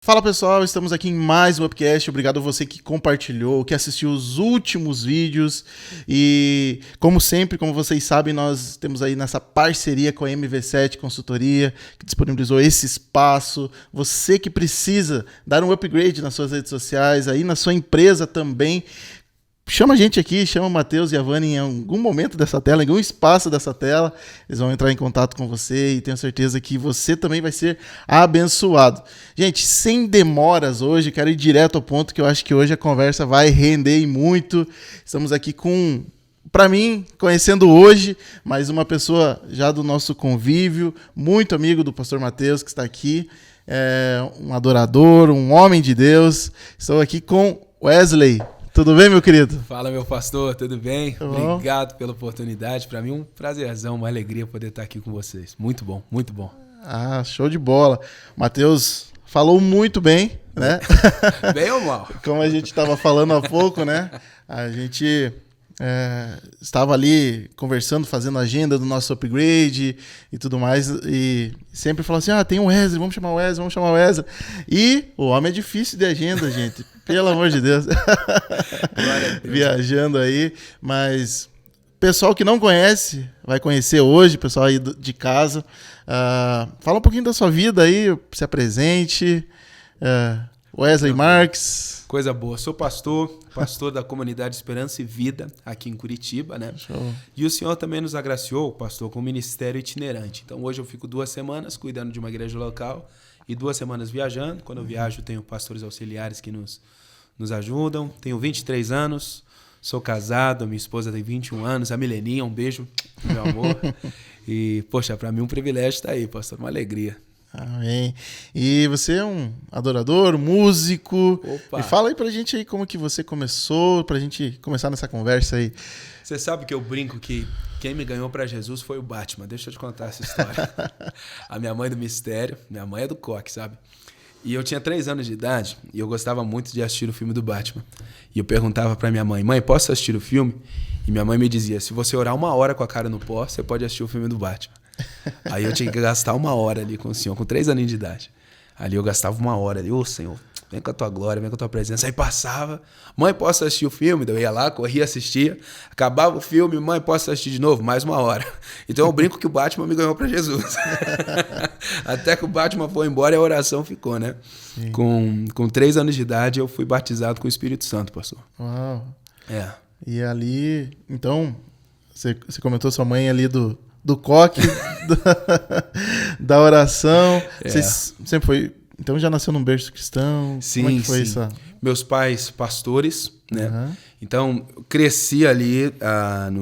Fala pessoal, estamos aqui em mais um Upcast. Obrigado a você que compartilhou, que assistiu os últimos vídeos. E como sempre, como vocês sabem, nós temos aí nessa parceria com a MV7 Consultoria, que disponibilizou esse espaço. Você que precisa dar um upgrade nas suas redes sociais, aí na sua empresa também, chama a gente aqui, chama o Matheus e a Vani em algum momento dessa tela, em algum espaço dessa tela. Eles vão entrar em contato com você e tenho certeza que você também vai ser abençoado. Gente, sem demoras hoje, quero ir direto ao ponto que eu acho que hoje a conversa vai render muito. Estamos aqui com, para mim, conhecendo hoje, mais uma pessoa já do nosso convívio, muito amigo do pastor Matheus que está aqui, um adorador, um homem de Deus. Estou aqui com Wesley. Tudo bem, meu querido? Fala, meu pastor, tudo bem? Obrigado pela oportunidade. Para mim, um prazerzão, uma alegria poder estar aqui com vocês. Muito bom, muito bom. Ah, show de bola. O Matheus falou muito bem, né? Bem ou mal? Como a gente estava falando há pouco, né? A gente estava ali conversando, fazendo a agenda do nosso upgrade e tudo mais, e sempre falou assim, tem o Wesley, vamos chamar o Wesley. E o homem é difícil de agenda, gente. Pelo amor de Deus. Viajando aí, mas pessoal que não conhece, vai conhecer hoje, pessoal aí de casa. Fala um pouquinho da sua vida aí, se apresente. Wesley Marques. Coisa boa. Sou pastor da comunidade Esperança e Vida aqui em Curitiba, né? Show. E o Senhor também nos agraciou, pastor, com um ministério itinerante. Então hoje eu fico 2 semanas cuidando de uma igreja local e 2 semanas viajando. Quando eu viajo, tenho pastores auxiliares que nos ajudam. Tenho 23 anos, sou casado, minha esposa tem 21 anos, a Mileninha, um beijo, meu amor. E, poxa, para mim um privilégio estar aí, pastor, uma alegria. Amém. E você é um adorador, músico. Opa. E fala aí pra gente aí como que você começou, pra gente começar nessa conversa aí. Você sabe que eu brinco que quem me ganhou pra Jesus foi o Batman. Deixa eu te contar essa história. A minha mãe do mistério, minha mãe é do coque, sabe? E eu tinha 3 anos de idade e eu gostava muito de assistir o filme do Batman. E eu perguntava pra minha mãe, posso assistir o filme? E minha mãe me dizia, se você orar 1 hora com a cara no pó, você pode assistir o filme do Batman. Aí eu tinha que gastar 1 hora ali com o Senhor, com 3 aninhos de idade. Ali eu gastava 1 hora ali, Senhor, vem com a tua glória, vem com a tua presença. Aí passava, mãe, posso assistir o filme? Eu ia lá, corria, assistia. Acabava o filme, mãe, posso assistir de novo? Mais 1 hora. Então eu brinco que o Batman me ganhou pra Jesus. Até que o Batman foi embora e a oração ficou, né? Sim. Com 3 anos de idade eu fui batizado com o Espírito Santo, pastor. Uau. E ali, então, você comentou sua mãe ali do coque, da oração. Você sempre foi... Então já nasceu num berço cristão? Sim, como é que foi sim. isso? Meus pais, pastores, né? Então, eu cresci ali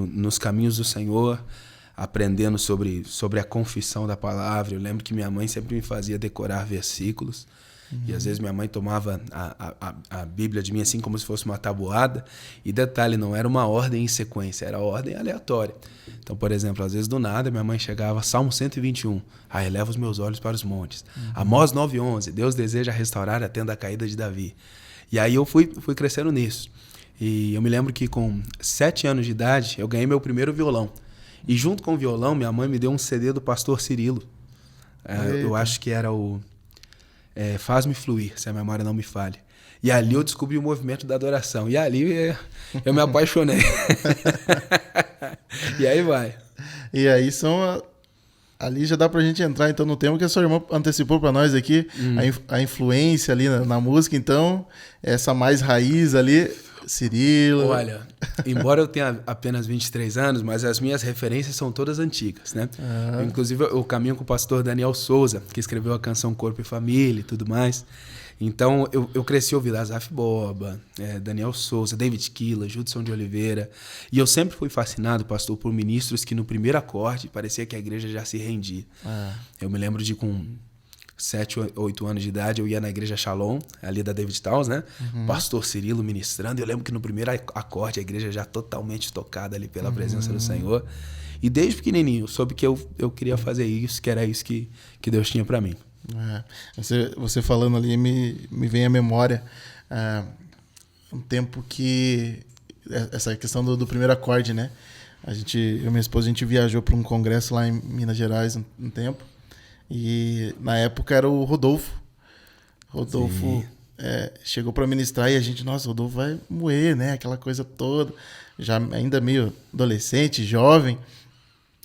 nos caminhos do Senhor, aprendendo sobre a confissão da palavra. Eu lembro que minha mãe sempre me fazia decorar versículos. E às vezes minha mãe tomava a Bíblia de mim assim como se fosse uma tabuada. E detalhe, não era uma ordem em sequência, era ordem aleatória. Então, por exemplo, às vezes do nada minha mãe chegava, Salmo 121, eleva os meus olhos para os montes. Amós 9:11, Deus deseja restaurar a tenda caída de Davi. E aí eu fui crescendo nisso. E eu me lembro que com 7 anos de idade eu ganhei meu primeiro violão. E junto com o violão minha mãe me deu um CD do pastor Cirilo. Eu acho que era o... Faz-me fluir, se a memória não me falha. E ali eu descobri o movimento da adoração. E ali eu me apaixonei. E aí vai. E aí ali já dá pra gente entrar então no tema que a sua irmã antecipou pra nós aqui, a influência ali na música. Então, essa mais raiz ali, Cirilo. Olha, embora eu tenha apenas 23 anos, mas as minhas referências são todas antigas, né? Inclusive, eu caminho com o pastor Daniel Souza, que escreveu a canção Corpo e Família e tudo mais. Então, eu cresci ouvindo Asaf Borba, Daniel Souza, David Killa, Judson de Oliveira. E eu sempre fui fascinado, pastor, por ministros que no primeiro acorde parecia que a igreja já se rendia. Eu me lembro de com 7, 8 anos de idade, eu ia na igreja Shalom, ali da David Towns, né? Pastor Cirilo ministrando. Eu lembro que no primeiro acorde a igreja já totalmente tocada ali pela presença do Senhor. E desde pequenininho eu soube que eu queria fazer isso, que era isso que Deus tinha para mim. Você falando ali me vem à memória um tempo que essa questão do primeiro acorde, né? Eu e minha esposa, a gente viajou para um congresso lá em Minas Gerais um tempo. E na época era o Rodolfo Rodolfo chegou para ministrar e a gente, nossa, o Rodolfo vai moer, né? Aquela coisa toda, já ainda meio adolescente, jovem.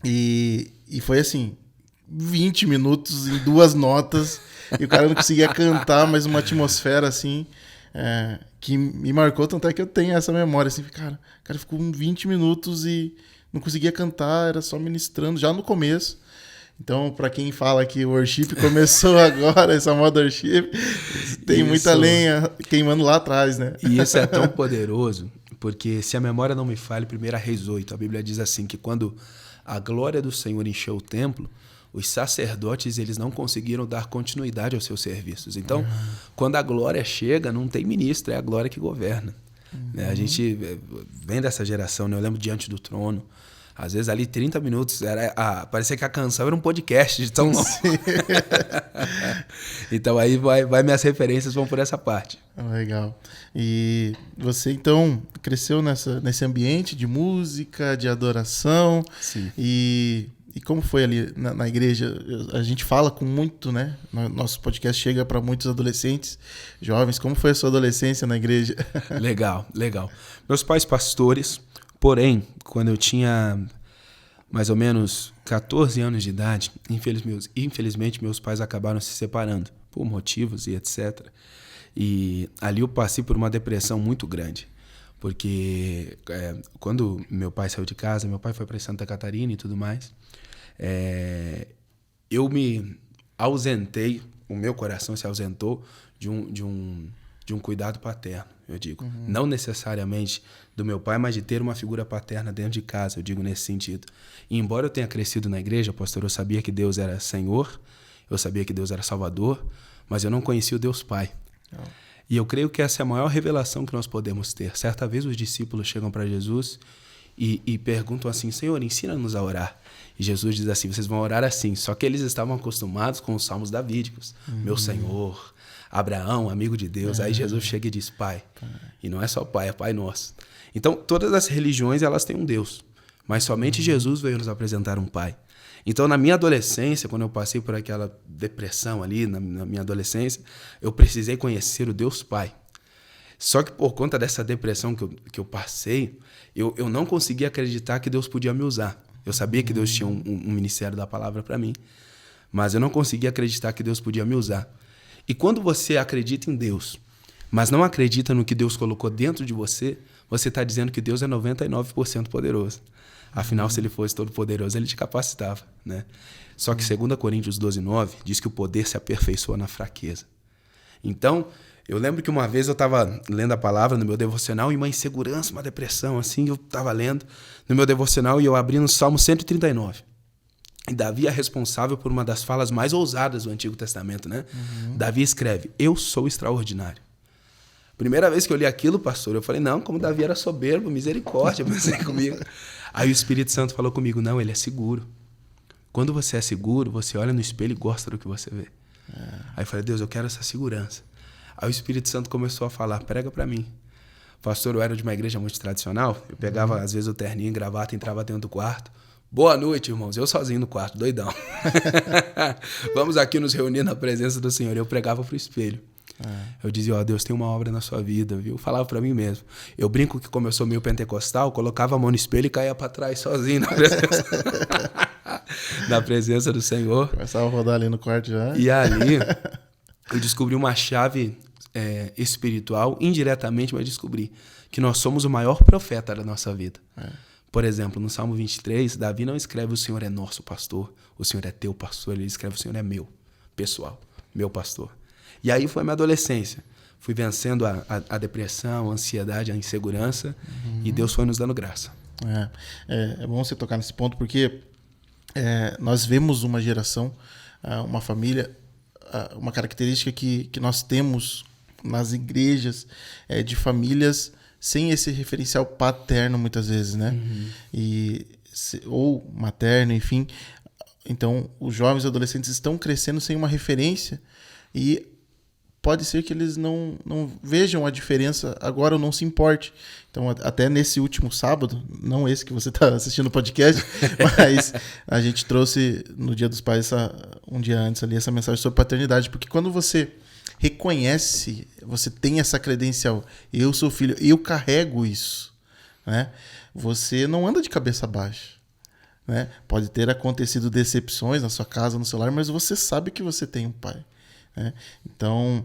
E foi assim, 20 minutos em 2 notas, e o cara não conseguia cantar, mas uma atmosfera assim, que me marcou, tanto é que eu tenho essa memória, assim, cara, o cara ficou 20 minutos e não conseguia cantar, era só ministrando, já no começo. Então, para quem fala que o worship começou agora, essa moda worship, tem muita lenha queimando lá atrás, né? E isso é tão poderoso, porque se a memória não me falha, 1 Reis 8, a Bíblia diz assim, que quando a glória do Senhor encheu o templo, os sacerdotes eles não conseguiram dar continuidade aos seus serviços. Então, quando a glória chega, não tem ministro, é a glória que governa. Né? A gente vem dessa geração, né? Eu lembro Diante do Trono, às vezes ali 30 minutos, parecia que a canção era um podcast de tão longo. Então aí minhas referências vão por essa parte. Legal. E você então cresceu nesse ambiente de música, de adoração. Sim. E como foi ali na igreja? A gente fala com muito, né? Nosso podcast chega para muitos adolescentes, jovens. Como foi a sua adolescência na igreja? Legal. Meus pais pastores, porém, quando eu tinha mais ou menos 14 anos de idade, infelizmente meus pais acabaram se separando por motivos e etc. E ali eu passei por uma depressão muito grande. Porque quando meu pai saiu de casa, meu pai foi para Santa Catarina e tudo mais, eu me ausentei, o meu coração se ausentou de um cuidado paterno, eu digo. Não necessariamente do meu pai, mas de ter uma figura paterna dentro de casa, eu digo nesse sentido. E embora eu tenha crescido na igreja, pastor, eu sabia que Deus era Senhor, eu sabia que Deus era Salvador, mas eu não conhecia o Deus Pai. Não. E eu creio que essa é a maior revelação que nós podemos ter. Certa vez os discípulos chegam para Jesus e perguntam assim, Senhor, ensina-nos a orar. E Jesus diz assim, vocês vão orar assim. Só que eles estavam acostumados com os salmos davídicos. Meu Senhor, Abraão, amigo de Deus. Aí Jesus chega e diz, Pai. E não é só Pai, é Pai Nosso. Então, todas as religiões, elas têm um Deus. Mas somente Jesus veio nos apresentar um Pai. Então, na minha adolescência, quando eu passei por aquela depressão ali, na minha adolescência, eu precisei conhecer o Deus Pai. Só que por conta dessa depressão que eu passei, eu não conseguia acreditar que Deus podia me usar. Eu sabia que Deus tinha um ministério da palavra para mim, mas eu não conseguia acreditar que Deus podia me usar. E quando você acredita em Deus, mas não acredita no que Deus colocou dentro de você, você está dizendo que Deus é 99% poderoso. Afinal, se ele fosse todo poderoso, ele te capacitava, né? Só que 2 Coríntios 12:9 diz que o poder se aperfeiçoa na fraqueza. Então, eu lembro que uma vez eu estava lendo a palavra no meu devocional e uma insegurança, uma depressão, assim, eu estava lendo no meu devocional e eu abri no Salmo 139. E Davi é responsável por uma das falas mais ousadas do Antigo Testamento, né? Davi escreve, eu sou extraordinário. Primeira vez que eu li aquilo, pastor, eu falei, não, como Davi era soberbo, misericórdia, pensei comigo. Aí o Espírito Santo falou comigo, não, ele é seguro. Quando você é seguro, você olha no espelho e gosta do que você vê. Aí eu falei, Deus, eu quero essa segurança. Aí o Espírito Santo começou a falar, prega pra mim. Pastor, eu era de uma igreja muito tradicional, eu pegava às vezes o terninho, gravata, entrava dentro do quarto. Boa noite, irmãos, eu sozinho no quarto, doidão. Vamos aqui nos reunir na presença do Senhor. Eu pregava pro espelho. Eu dizia, ó, Deus tem uma obra na sua vida, viu? Eu falava pra mim mesmo. Eu brinco que como eu sou meio pentecostal, colocava a mão no espelho e caía pra trás sozinho na presença do Senhor. Começava a rodar ali no quarto já. E ali eu descobri uma chave espiritual, indiretamente, mas descobri que nós somos o maior profeta da nossa vida. Por exemplo, no Salmo 23, Davi não escreve o Senhor é nosso pastor, o Senhor é teu pastor, ele escreve o Senhor é meu, pessoal, meu pastor. E aí foi a minha adolescência. Fui vencendo a depressão, a ansiedade, a insegurança, e Deus foi nos dando graça. É bom você tocar nesse ponto, porque nós vemos uma geração, uma família, uma característica que nós temos nas igrejas de famílias sem esse referencial paterno, muitas vezes, né? Ou materno, enfim. Então, os jovens e adolescentes estão crescendo sem uma referência e pode ser que eles não vejam a diferença agora ou não se importe. Então, até nesse último sábado, não esse que você está assistindo o podcast, mas a gente trouxe no Dia dos Pais, um dia antes ali, essa mensagem sobre paternidade. Porque quando você reconhece, você tem essa credencial, eu sou filho, eu carrego isso, né? Você não anda de cabeça baixa, né? Pode ter acontecido decepções na sua casa, no seu lar, mas você sabe que você tem um pai, né? Então,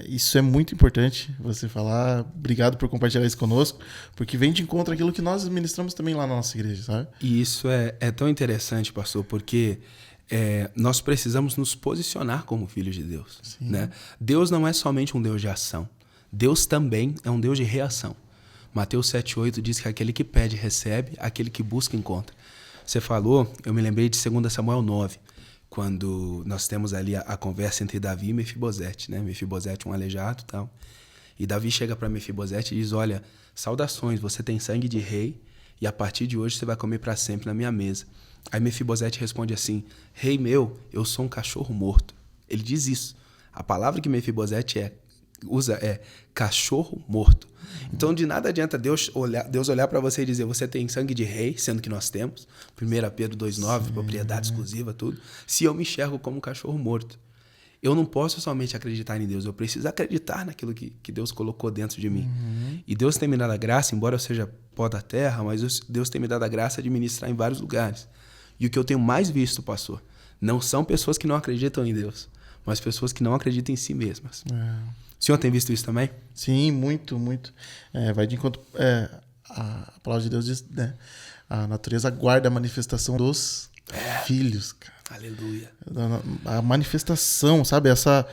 isso é muito importante você falar. Obrigado por compartilhar isso conosco, porque vem de encontro àquilo que nós ministramos também lá na nossa igreja, sabe? E isso é tão interessante, pastor, porque nós precisamos nos posicionar como filhos de Deus, né? Deus não é somente um Deus de ação. Deus também é um Deus de reação. Mateus 7,8 diz que aquele que pede, recebe, aquele que busca, encontra. Você falou, eu me lembrei de 2 Samuel 9, quando nós temos ali a conversa entre Davi e Mefibosete, né? Mefibosete, um aleijado e tal. E Davi chega para Mefibosete e diz, olha, saudações, você tem sangue de rei e a partir de hoje você vai comer para sempre na minha mesa. Aí Mefibosete responde assim, rei meu, eu sou um cachorro morto. Ele diz isso. A palavra que Mefibosete usa é cachorro morto. Então, de nada adianta Deus olhar para você e dizer, você tem sangue de rei, sendo que nós temos, 1 Pedro 2,9, propriedade exclusiva, tudo, se eu me enxergo como um cachorro morto. Eu não posso somente acreditar em Deus, eu preciso acreditar naquilo que Deus colocou dentro de mim. E Deus tem me dado a graça, embora eu seja pó da terra, mas Deus tem me dado a graça de ministrar em vários lugares. E o que eu tenho mais visto, pastor, não são pessoas que não acreditam em Deus, mas pessoas que não acreditam em si mesmas. O senhor tem visto isso também? Sim, muito, muito. Vai de encontro. A palavra de Deus diz, né? A natureza guarda a manifestação dos filhos, cara. Aleluia. A manifestação, sabe? Essa.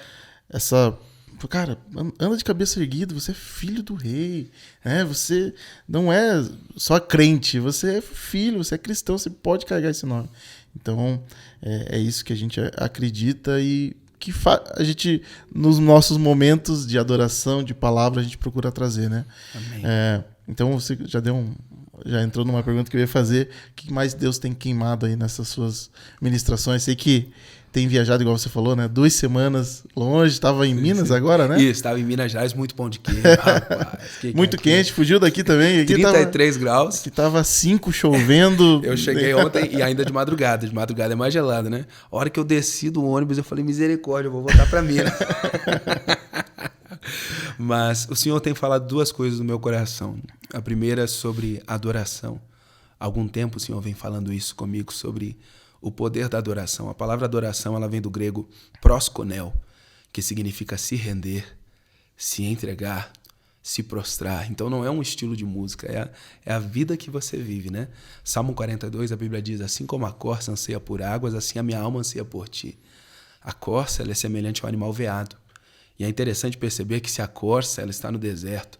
Cara, anda de cabeça erguida, você é filho do rei, né? Você não é só crente, você é filho, você é cristão, você pode carregar esse nome. Então, é isso que a gente acredita e que a gente, nos nossos momentos de adoração, de palavra, a gente procura trazer, né? Amém. Então, você já entrou numa pergunta que eu ia fazer. O que mais Deus tem queimado aí nessas suas ministrações? Sei que tem viajado, igual você falou, né? 2 semanas longe, estava em Minas agora, né? Isso, estava em Minas Gerais, muito pão de queijo, rapaz. Muito quente, fugiu daqui também. Aqui 33 graus. Que tava 5, chovendo. Eu cheguei ontem e ainda de madrugada. De madrugada é mais gelado, né? A hora que eu desci do ônibus, eu falei, misericórdia, eu vou voltar para Minas. Mas o Senhor tem falado 2 coisas no meu coração. A primeira é sobre adoração. Há algum tempo o Senhor vem falando isso comigo, sobre o poder da adoração. A palavra adoração, ela vem do grego proskonel, que significa se render, se entregar, se prostrar. Então não é um estilo de música, é a vida que você vive, né? Salmo 42, a Bíblia diz, assim como a corça anseia por águas, assim a minha alma anseia por ti. A corça, ela é semelhante ao animal veado. E é interessante perceber que se a corça ela está no deserto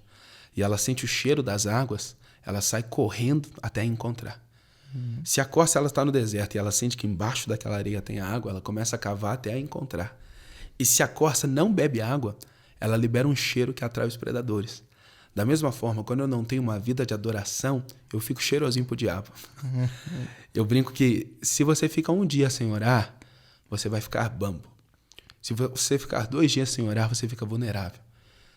e ela sente o cheiro das águas, ela sai correndo até encontrar. Se a corça ela está no deserto e ela sente que embaixo daquela areia tem água, ela começa a cavar até a encontrar. E se a corça não bebe água, ela libera um cheiro que atrai os predadores. Da mesma forma, quando eu não tenho uma vida de adoração, eu fico cheirosinho pro diabo. Eu brinco que se você fica um dia sem orar, você vai ficar bambo. Se você ficar 2 dias sem orar, você fica vulnerável.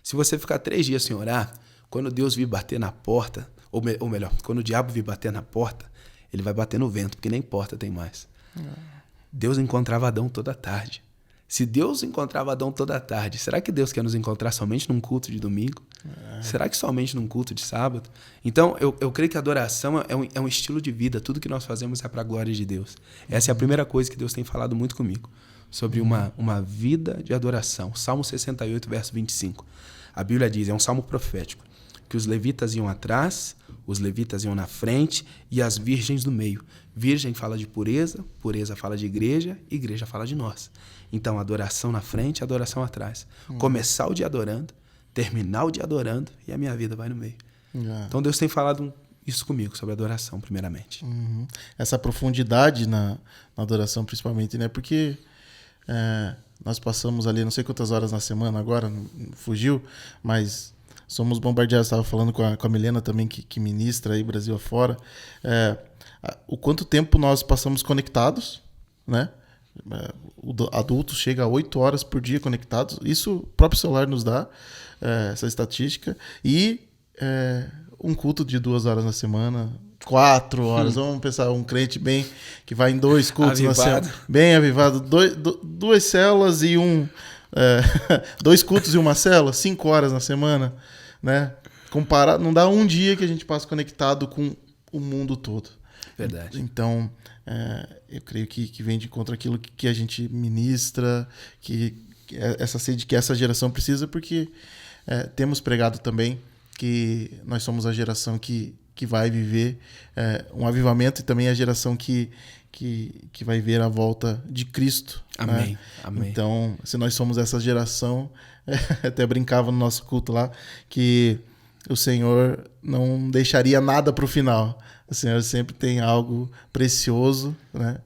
Se você ficar 3 dias sem orar, quando Deus vir bater na porta, ou melhor, quando o diabo vir bater na porta, ele vai bater no vento, porque nem porta tem mais. Deus encontrava Adão toda tarde. Se Deus encontrava Adão toda tarde, será que Deus quer nos encontrar somente num culto de domingo? Será que somente num culto de sábado? Então, eu creio que a adoração é um estilo de vida. Tudo que nós fazemos é para a glória de Deus. Essa é a primeira coisa que Deus tem falado muito comigo, sobre uma vida de adoração. Salmo 68, verso 25. A Bíblia diz, é um salmo profético, que os levitas iam atrás, os levitas iam na frente e as virgens no meio. Virgem fala de pureza, pureza fala de igreja, igreja fala de nós. Então, adoração na frente, adoração atrás. Começar o dia adorando, terminar o dia adorando e a minha vida vai no meio. Então, Deus tem falado isso comigo, sobre adoração, primeiramente. Essa profundidade na adoração, principalmente, né? Porque nós passamos ali, não sei quantas horas na semana agora, fugiu, mas somos bombardeados. Estava falando com a Milena também, que ministra aí Brasil afora. O quanto tempo nós passamos conectados, né? O adulto chega a 8 horas por dia conectados. Isso o próprio celular nos dá, essa estatística. E um culto de 2 horas na semana, 4 horas. Vamos pensar, um crente que vai em 2 cultos na semana. Bem avivado. 2 células e 2 cultos e uma célula, 5 horas na semana, né? Comparar, não dá um dia que a gente passa conectado com o mundo todo. Verdade. Então, eu creio que vem de encontro aquilo que a gente ministra, que essa sede que essa geração precisa, porque temos pregado também que nós somos a geração que vai viver um avivamento e também a geração que vai ver a volta de Cristo. Amém, né? amém. Então, se nós somos essa geração, até brincava no nosso culto lá, que o Senhor não deixaria nada para o final. O Senhor sempre tem algo precioso, né?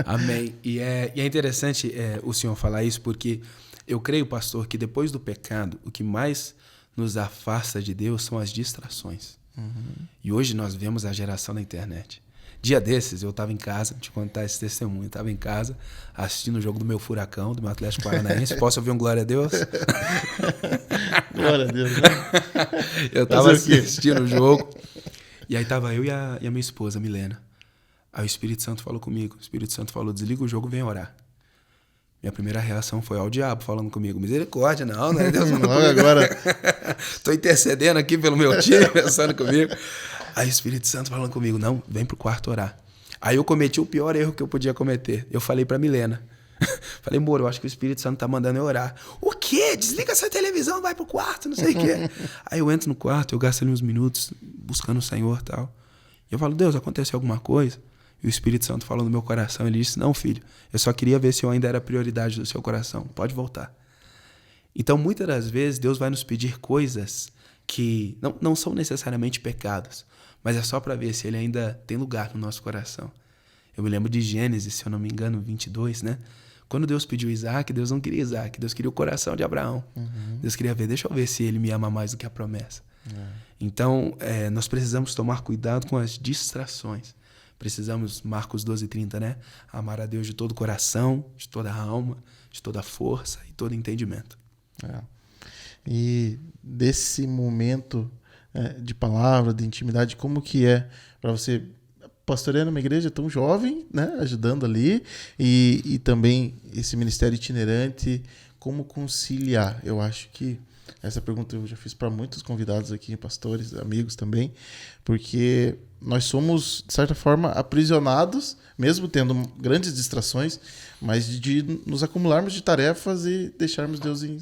Amém. E é interessante o senhor falar isso, porque eu creio, pastor, que depois do pecado, o que mais nos afasta de Deus são as distrações. E hoje nós vemos a geração da internet. Dia desses, eu estava em casa, te contar esse testemunho, estava em casa assistindo o jogo do meu Furacão, do meu Atlético Paranaense. Posso ouvir um glória a Deus? Glória a Deus, né? Eu estava assistindo o jogo, e aí estava eu e a minha esposa, Milena. Aí o Espírito Santo falou comigo, o Espírito Santo falou, desliga o jogo, vem orar. Minha primeira reação foi ao diabo falando comigo. Misericórdia, não é Deus falando comigo. Agora. Tô intercedendo aqui pelo meu time, pensando comigo. Aí o Espírito Santo falando comigo, não, vem pro quarto orar. Aí eu cometi o pior erro que eu podia cometer. Eu falei pra Milena. Falei, amor, eu acho que o Espírito Santo tá mandando eu orar. O quê? Desliga essa televisão, vai pro quarto, não sei o quê. Aí eu entro no quarto, eu gasto ali uns minutos buscando o Senhor e tal. E eu falo, Deus, aconteceu alguma coisa? E o Espírito Santo falou no meu coração, ele disse, não, filho, eu só queria ver se eu ainda era prioridade do seu coração, pode voltar. Então, muitas das vezes, Deus vai nos pedir coisas que não são necessariamente pecados, mas é só para ver se ele ainda tem lugar no nosso coração. Eu me lembro de Gênesis, se eu não me engano, 22, né? Quando Deus pediu Isaac, Deus não queria Isaac, Deus queria o coração de Abraão. Deus queria ver, deixa eu ver se ele me ama mais do que a promessa. Então, nós precisamos tomar cuidado com as distrações. Precisamos, Marcos 12:30, né? Amar a Deus de todo o coração, de toda a alma, de toda a força e todo entendimento. E desse momento de palavra, de intimidade, como que é para você pastorear numa igreja tão jovem, né? Ajudando ali, e também esse ministério itinerante, como conciliar? Eu acho que essa pergunta eu já fiz para muitos convidados aqui, pastores, amigos também, porque nós somos, de certa forma, aprisionados, mesmo tendo grandes distrações, mas de nos acumularmos de tarefas e deixarmos Deus em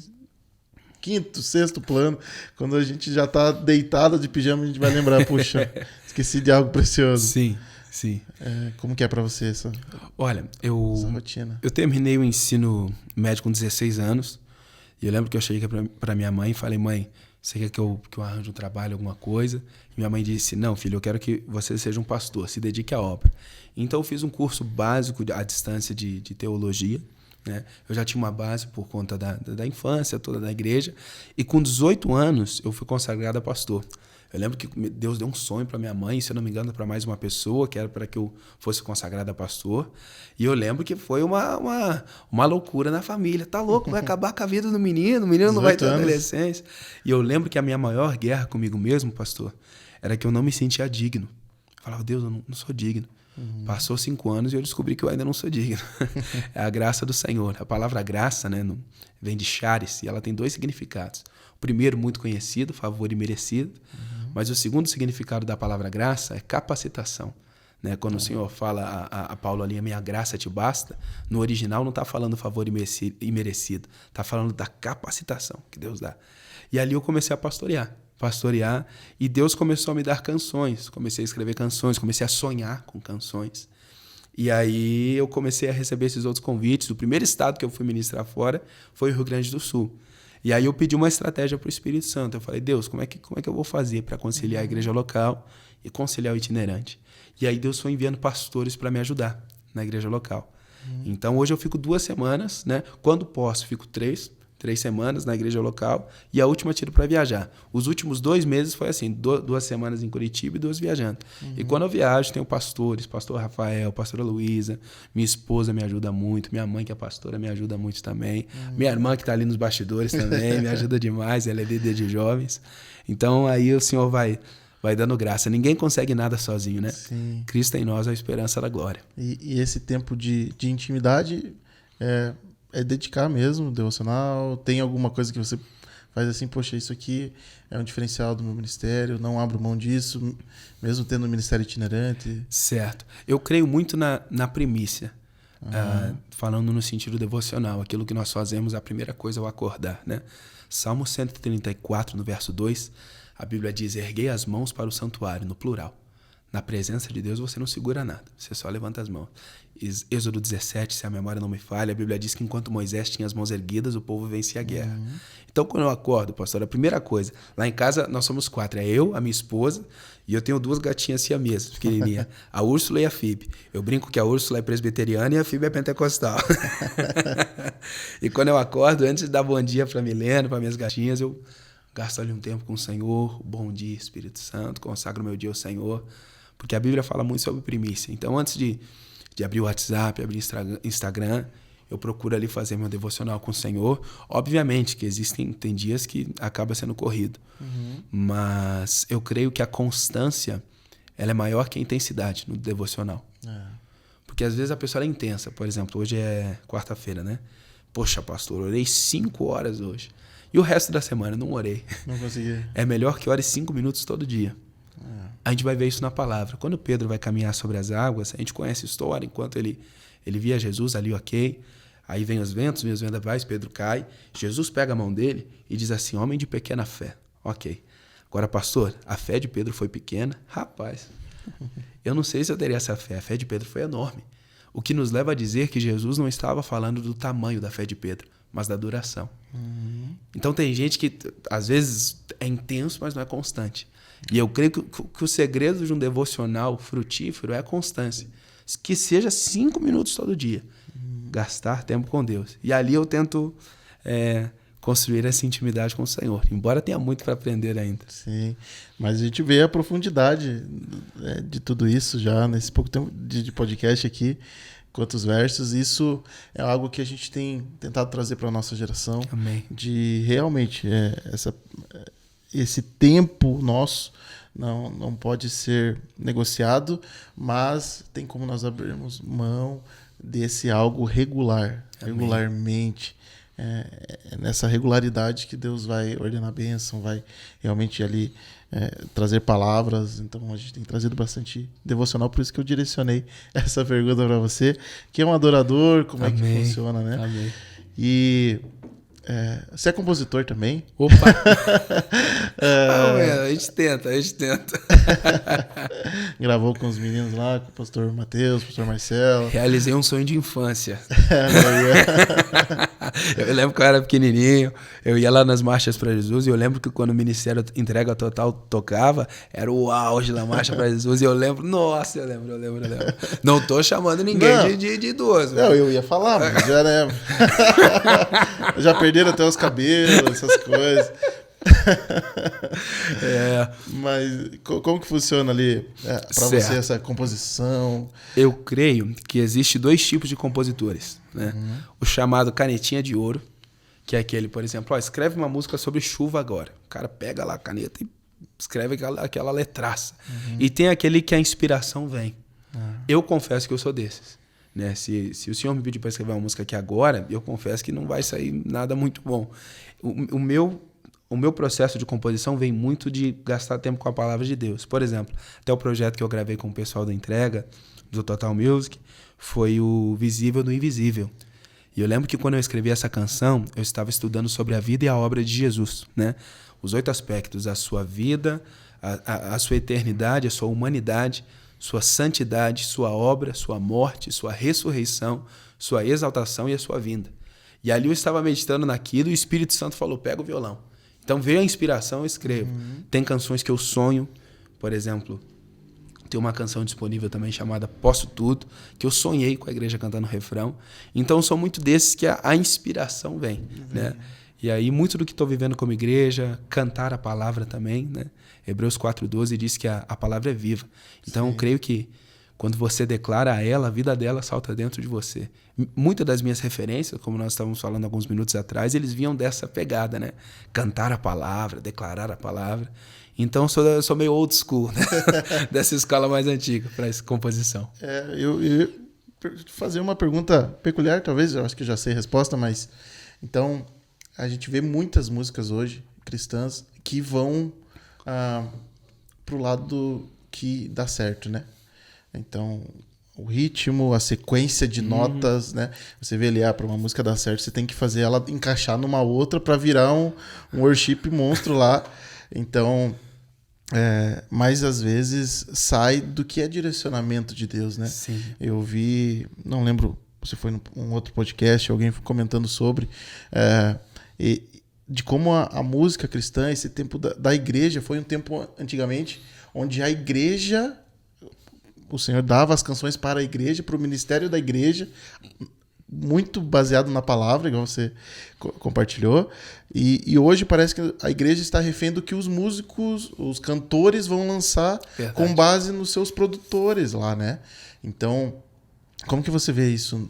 quinto, sexto plano. Quando a gente já está deitado de pijama, a gente vai lembrar, puxa, esqueci de algo precioso. Sim, sim. Como que é para você essa rotina? Eu terminei o ensino médio com 16 anos, e eu lembro que eu cheguei para minha mãe e falei, mãe, você quer que eu arranje um trabalho, alguma coisa? E minha mãe disse, não, filho, eu quero que você seja um pastor, se dedique à obra. Então eu fiz um curso básico à distância de teologia, né? Eu já tinha uma base por conta da infância toda da igreja, e com 18 anos eu fui consagrado a pastor. Eu lembro que Deus deu um sonho para minha mãe, se eu não me engano, para mais uma pessoa, que era para que eu fosse consagrado a pastor. E eu lembro que foi uma loucura na família. Tá louco, vai acabar com a vida do menino, o menino não vai ter adolescência. E eu lembro que a minha maior guerra comigo mesmo, pastor, era que eu não me sentia digno. Eu falava, Deus, eu não sou digno. Passou 5 anos e eu descobri que eu ainda não sou digno. É a graça do Senhor. A palavra graça, né, vem de charis, e ela tem 2 significados. O primeiro, muito conhecido, favor imerecido. Mas o segundo significado da palavra graça é capacitação. Né? Quando o Senhor fala a Paulo ali, a minha graça te basta, no original não está falando favor imerecido, está falando da capacitação que Deus dá. E ali eu comecei a pastorear, e Deus começou a me dar canções, comecei a escrever canções, comecei a sonhar com canções. E aí eu comecei a receber esses outros convites. O primeiro estado que eu fui ministrar fora foi o Rio Grande do Sul. E aí eu pedi uma estratégia para o Espírito Santo. Eu falei, Deus, como é que eu vou fazer para conciliar a igreja local e conciliar o itinerante? E aí Deus foi enviando pastores para me ajudar na igreja local. Então hoje eu fico 2 semanas, né? Quando posso, fico 3 semanas na igreja local, e a última tiro para viajar. Os últimos 2 meses foi assim, 2 semanas em Curitiba e 2 viajando. E quando eu viajo, tenho pastores, pastor Rafael, pastora Luísa, minha esposa me ajuda muito, minha mãe que é pastora me ajuda muito também, minha irmã que está ali nos bastidores também me ajuda demais, ela é líder de jovens. Então aí o Senhor vai dando graça. Ninguém consegue nada sozinho, né? Cristo em nós, a esperança da glória. E esse tempo de intimidade é dedicar mesmo, devocional? Tem alguma coisa que você faz assim, poxa, isso aqui é um diferencial do meu ministério, não abro mão disso, mesmo tendo um ministério itinerante? Certo. Eu creio muito na primícia. Falando no sentido devocional, aquilo que nós fazemos, a primeira coisa é o acordar, né? Salmo 134, no verso 2, a Bíblia diz: erguei as mãos para o santuário, no plural. Na presença de Deus você não segura nada, você só levanta as mãos. Êxodo 17, se a memória não me falha, a Bíblia diz que enquanto Moisés tinha as mãos erguidas, o povo vencia a guerra. Então, quando eu acordo, pastor, a primeira coisa, lá em casa nós somos 4, é eu, a minha esposa, e eu tenho 2 gatinhas siamesas, pequenininhas, a Úrsula e a Phoebe. Eu brinco que a Úrsula é presbiteriana e a Phoebe é pentecostal. E quando eu acordo, antes de dar bom dia para a Milena, para minhas gatinhas, eu gasto ali um tempo com o Senhor, bom dia, Espírito Santo, consagro meu dia ao Senhor, porque a Bíblia fala muito sobre primícia. Então, antes de abrir o WhatsApp, abrir o Instagram, eu procuro ali fazer meu devocional com o Senhor. Obviamente que tem dias que acaba sendo corrido, mas eu creio que a constância ela é maior que a intensidade no devocional. Porque às vezes a pessoa é intensa. Por exemplo, hoje é quarta-feira, né? Poxa, pastor, orei 5 horas hoje. E o resto da semana não orei. Não consegui. É melhor que ore 5 minutos todo dia. A gente vai ver isso na palavra. Quando Pedro vai caminhar sobre as águas, a gente conhece a história, enquanto ele via Jesus ali, ok. Aí vem os ventos, vem os vendavais, Pedro cai. Jesus pega a mão dele e diz assim: homem de pequena fé. Ok. Agora, pastor, a fé de Pedro foi pequena? Rapaz, eu não sei se eu teria essa fé. A fé de Pedro foi enorme. O que nos leva a dizer que Jesus não estava falando do tamanho da fé de Pedro, mas da duração. Então tem gente que às vezes é intenso, mas não é constante. E eu creio que o segredo de um devocional frutífero é a constância. Que seja 5 minutos todo dia. Gastar tempo com Deus. E ali eu tento construir essa intimidade com o Senhor. Embora tenha muito para aprender ainda. Sim, mas a gente vê a profundidade de tudo isso já nesse pouco tempo de podcast aqui. Quantos versos. Isso é algo que a gente tem tentado trazer para a nossa geração. Amém. De realmente esse tempo nosso não pode ser negociado, mas tem como nós abrirmos mão desse algo regular, Amém. Regularmente. É nessa regularidade que Deus vai ordenar a bênção, vai realmente ali trazer palavras. Então a gente tem trazido bastante devocional, por isso que eu direcionei essa pergunta para você, que é um adorador, como Amém. É que funciona, né? Amém. E você é compositor também? Opa! A gente tenta. Gravou com os meninos lá, com o pastor Matheus, o pastor Marcelo. Realizei um sonho de infância. Eu lembro que eu era pequenininho, eu ia lá nas marchas para Jesus, e eu lembro que quando o Ministério Entrega Total tocava, era o auge da marcha para Jesus, e eu lembro. Não tô chamando ninguém de idoso. Não, eu ia falar, mas já, né? Já perderam até os cabelos, essas coisas. Mas como que funciona ali para você essa composição? Eu creio que existe 2 tipos de compositores, né? O chamado canetinha de ouro, que é aquele, por exemplo, escreve uma música sobre chuva agora. O cara pega lá a caneta e escreve aquela letraça. E tem aquele que a inspiração vem. Eu confesso que eu sou desses. Né? Se o senhor me pedir para escrever uma música aqui agora, eu confesso que não vai sair nada muito bom. O meu processo de composição vem muito de gastar tempo com a palavra de Deus. Por exemplo, até o projeto que eu gravei com o pessoal da Entrega, do Total Music, foi o Visível do Invisível. E eu lembro que quando eu escrevi essa canção, eu estava estudando sobre a vida e a obra de Jesus, né? Os 8 aspectos: a sua vida, a sua eternidade, a sua humanidade, sua santidade, sua obra, sua morte, sua ressurreição, sua exaltação e a sua vinda. E ali eu estava meditando naquilo e o Espírito Santo falou: pega o violão. Então veio a inspiração, eu escrevo. Tem canções que eu sonho, por exemplo, tem uma canção disponível também chamada Posso Tudo, que eu sonhei com a igreja cantando o refrão. Então eu sou muito desses que a inspiração vem, né? E aí muito do que estou vivendo como igreja, cantar a palavra também, né? Hebreus 4:12 diz que a palavra é viva. Então eu creio que quando você declara a ela, a vida dela salta dentro de você. Muitas das minhas referências, como nós estávamos falando alguns minutos atrás, eles vinham dessa pegada, né? Cantar a palavra, declarar a palavra. Então eu sou meio old school, né? Dessa escola mais antiga para essa composição. fazer uma pergunta peculiar, talvez, eu acho que eu já sei a resposta, mas... Então, a gente vê muitas músicas hoje, cristãs, que vão pro lado que dá certo, né? Então, o ritmo, a sequência de notas, né? Você vê ali, para uma música dar certo, você tem que fazer ela encaixar numa outra para virar um worship monstro lá. Então, mas às vezes sai do que é direcionamento de Deus, né? Sim. Eu vi, não lembro se foi num outro podcast, alguém comentando sobre, de como a música cristã, esse tempo da igreja, foi um tempo antigamente onde a igreja, o Senhor dava as canções para a igreja, para o ministério da igreja, muito baseado na palavra, igual você compartilhou. E hoje parece que a igreja está refém do que os músicos, os cantores vão lançar. Verdade. Com base nos seus produtores lá, né? Então, como que você vê isso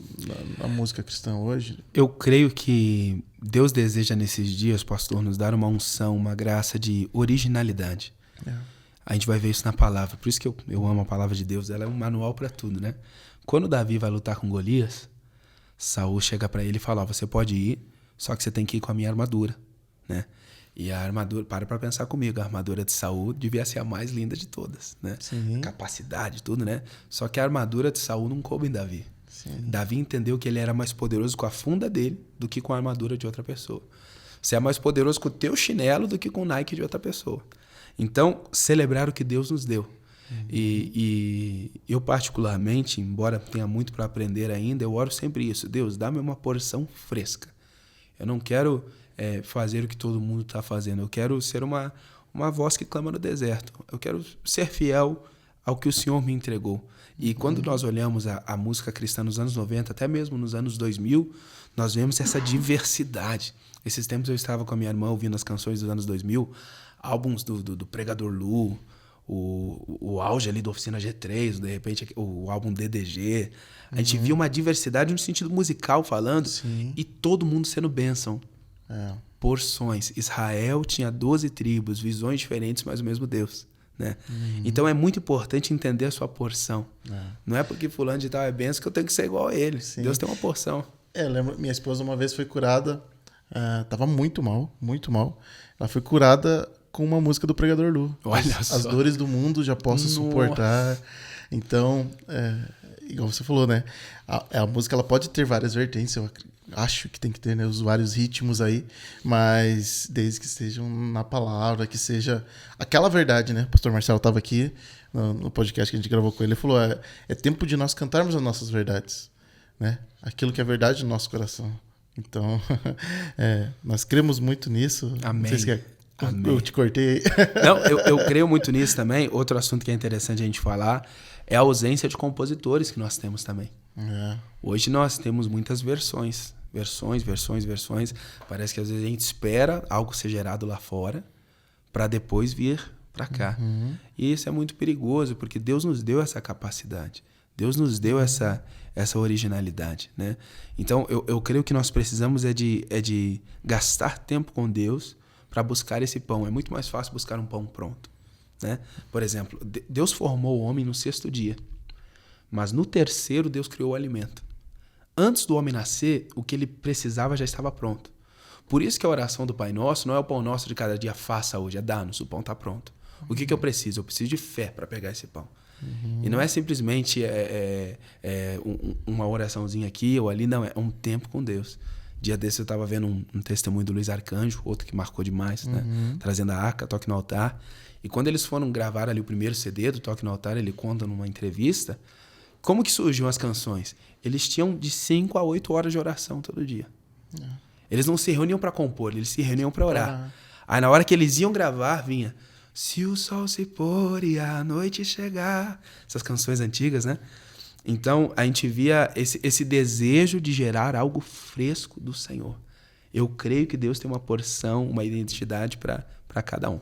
na música cristã hoje? Eu creio que Deus deseja nesses dias, pastor, nos dar uma unção, uma graça de originalidade. A gente vai ver isso na palavra. Por isso que eu amo a palavra de Deus. Ela é um manual para tudo, né? Quando Davi vai lutar com Golias, Saul chega para ele e fala, você pode ir, só que você tem que ir com a minha armadura, né? E a armadura, para pensar comigo, a armadura de Saul devia ser a mais linda de todas, né? Sim. Capacidade, tudo, né? Só que a armadura de Saul não coube em Davi. Sim. Davi entendeu que ele era mais poderoso com a funda dele do que com a armadura de outra pessoa. Você é mais poderoso com o teu chinelo do que com o Nike de outra pessoa. Então, celebrar o que Deus nos deu. E eu particularmente, embora tenha muito para aprender ainda, eu oro sempre isso. Deus, dá-me uma porção fresca. Eu não quero fazer o que todo mundo está fazendo. Eu quero ser uma voz que clama no deserto. Eu quero ser fiel ao que o Senhor me entregou. E quando nós olhamos a música cristã nos anos 90, até mesmo nos anos 2000, nós vemos essa diversidade. Esses tempos eu estava com a minha irmã ouvindo as canções dos anos 2000, álbuns do Pregador Lu, o auge ali da Oficina G3, de repente o álbum DDG. A gente viu uma diversidade no sentido musical falando. Sim. E todo mundo sendo bênção. Porções. Israel tinha 12 tribos, visões diferentes, mas o mesmo Deus. Né? Então é muito importante entender a sua porção. Não é porque fulano de tal é bênção que eu tenho que ser igual a ele. Sim. Deus tem uma porção. Eu lembro, minha esposa uma vez foi curada, tava muito mal, muito mal. Ela foi curada com uma música do Pregador Lu. Olha só. As dores do mundo já posso suportar. Então, igual você falou, né? A música ela pode ter várias vertentes, eu acho que tem que ter, né, os vários ritmos aí, mas desde que estejam na palavra, que seja aquela verdade, né? O pastor Marcelo estava aqui no podcast que a gente gravou com ele, ele falou, é tempo de nós cantarmos as nossas verdades, né? Aquilo que é verdade no nosso coração. Então, nós cremos muito nisso. Amém. Não sei se eu te cortei. Não, eu creio muito nisso também. Outro assunto que é interessante a gente falar é a ausência de compositores que nós temos também. Hoje nós temos muitas versões. Parece que às vezes a gente espera algo ser gerado lá fora para depois vir para cá. E isso é muito perigoso, porque Deus nos deu essa capacidade. Deus nos deu essa originalidade, né? Então, eu creio que nós precisamos de gastar tempo com Deus para buscar esse pão. É muito mais fácil buscar um pão pronto, né? Por exemplo, Deus formou o homem no 6º dia, mas no 3º Deus criou o alimento. Antes do homem nascer, o que ele precisava já estava pronto. Por isso que a oração do Pai Nosso não é o pão nosso de cada dia, faça hoje, é dá-nos, o pão está pronto. O que eu preciso? Eu preciso de fé para pegar esse pão. E não é simplesmente uma oraçãozinha aqui ou ali, não, é um tempo com Deus. Dia desse eu estava vendo um testemunho do Luiz Arcanjo, outro que marcou demais, né? Trazendo a arca, Toque no Altar. E quando eles foram gravar ali o primeiro CD do Toque no Altar, ele conta numa entrevista como que surgiam as canções. Eles tinham de 5 a 8 horas de oração todo dia. Eles não se reuniam para compor, eles se reuniam para orar. Aí na hora que eles iam gravar, vinha... Se o sol se pôr e a noite chegar. Essas canções antigas, né? Então, a gente via esse desejo de gerar algo fresco do Senhor. Eu creio que Deus tem uma porção, uma identidade para cada um.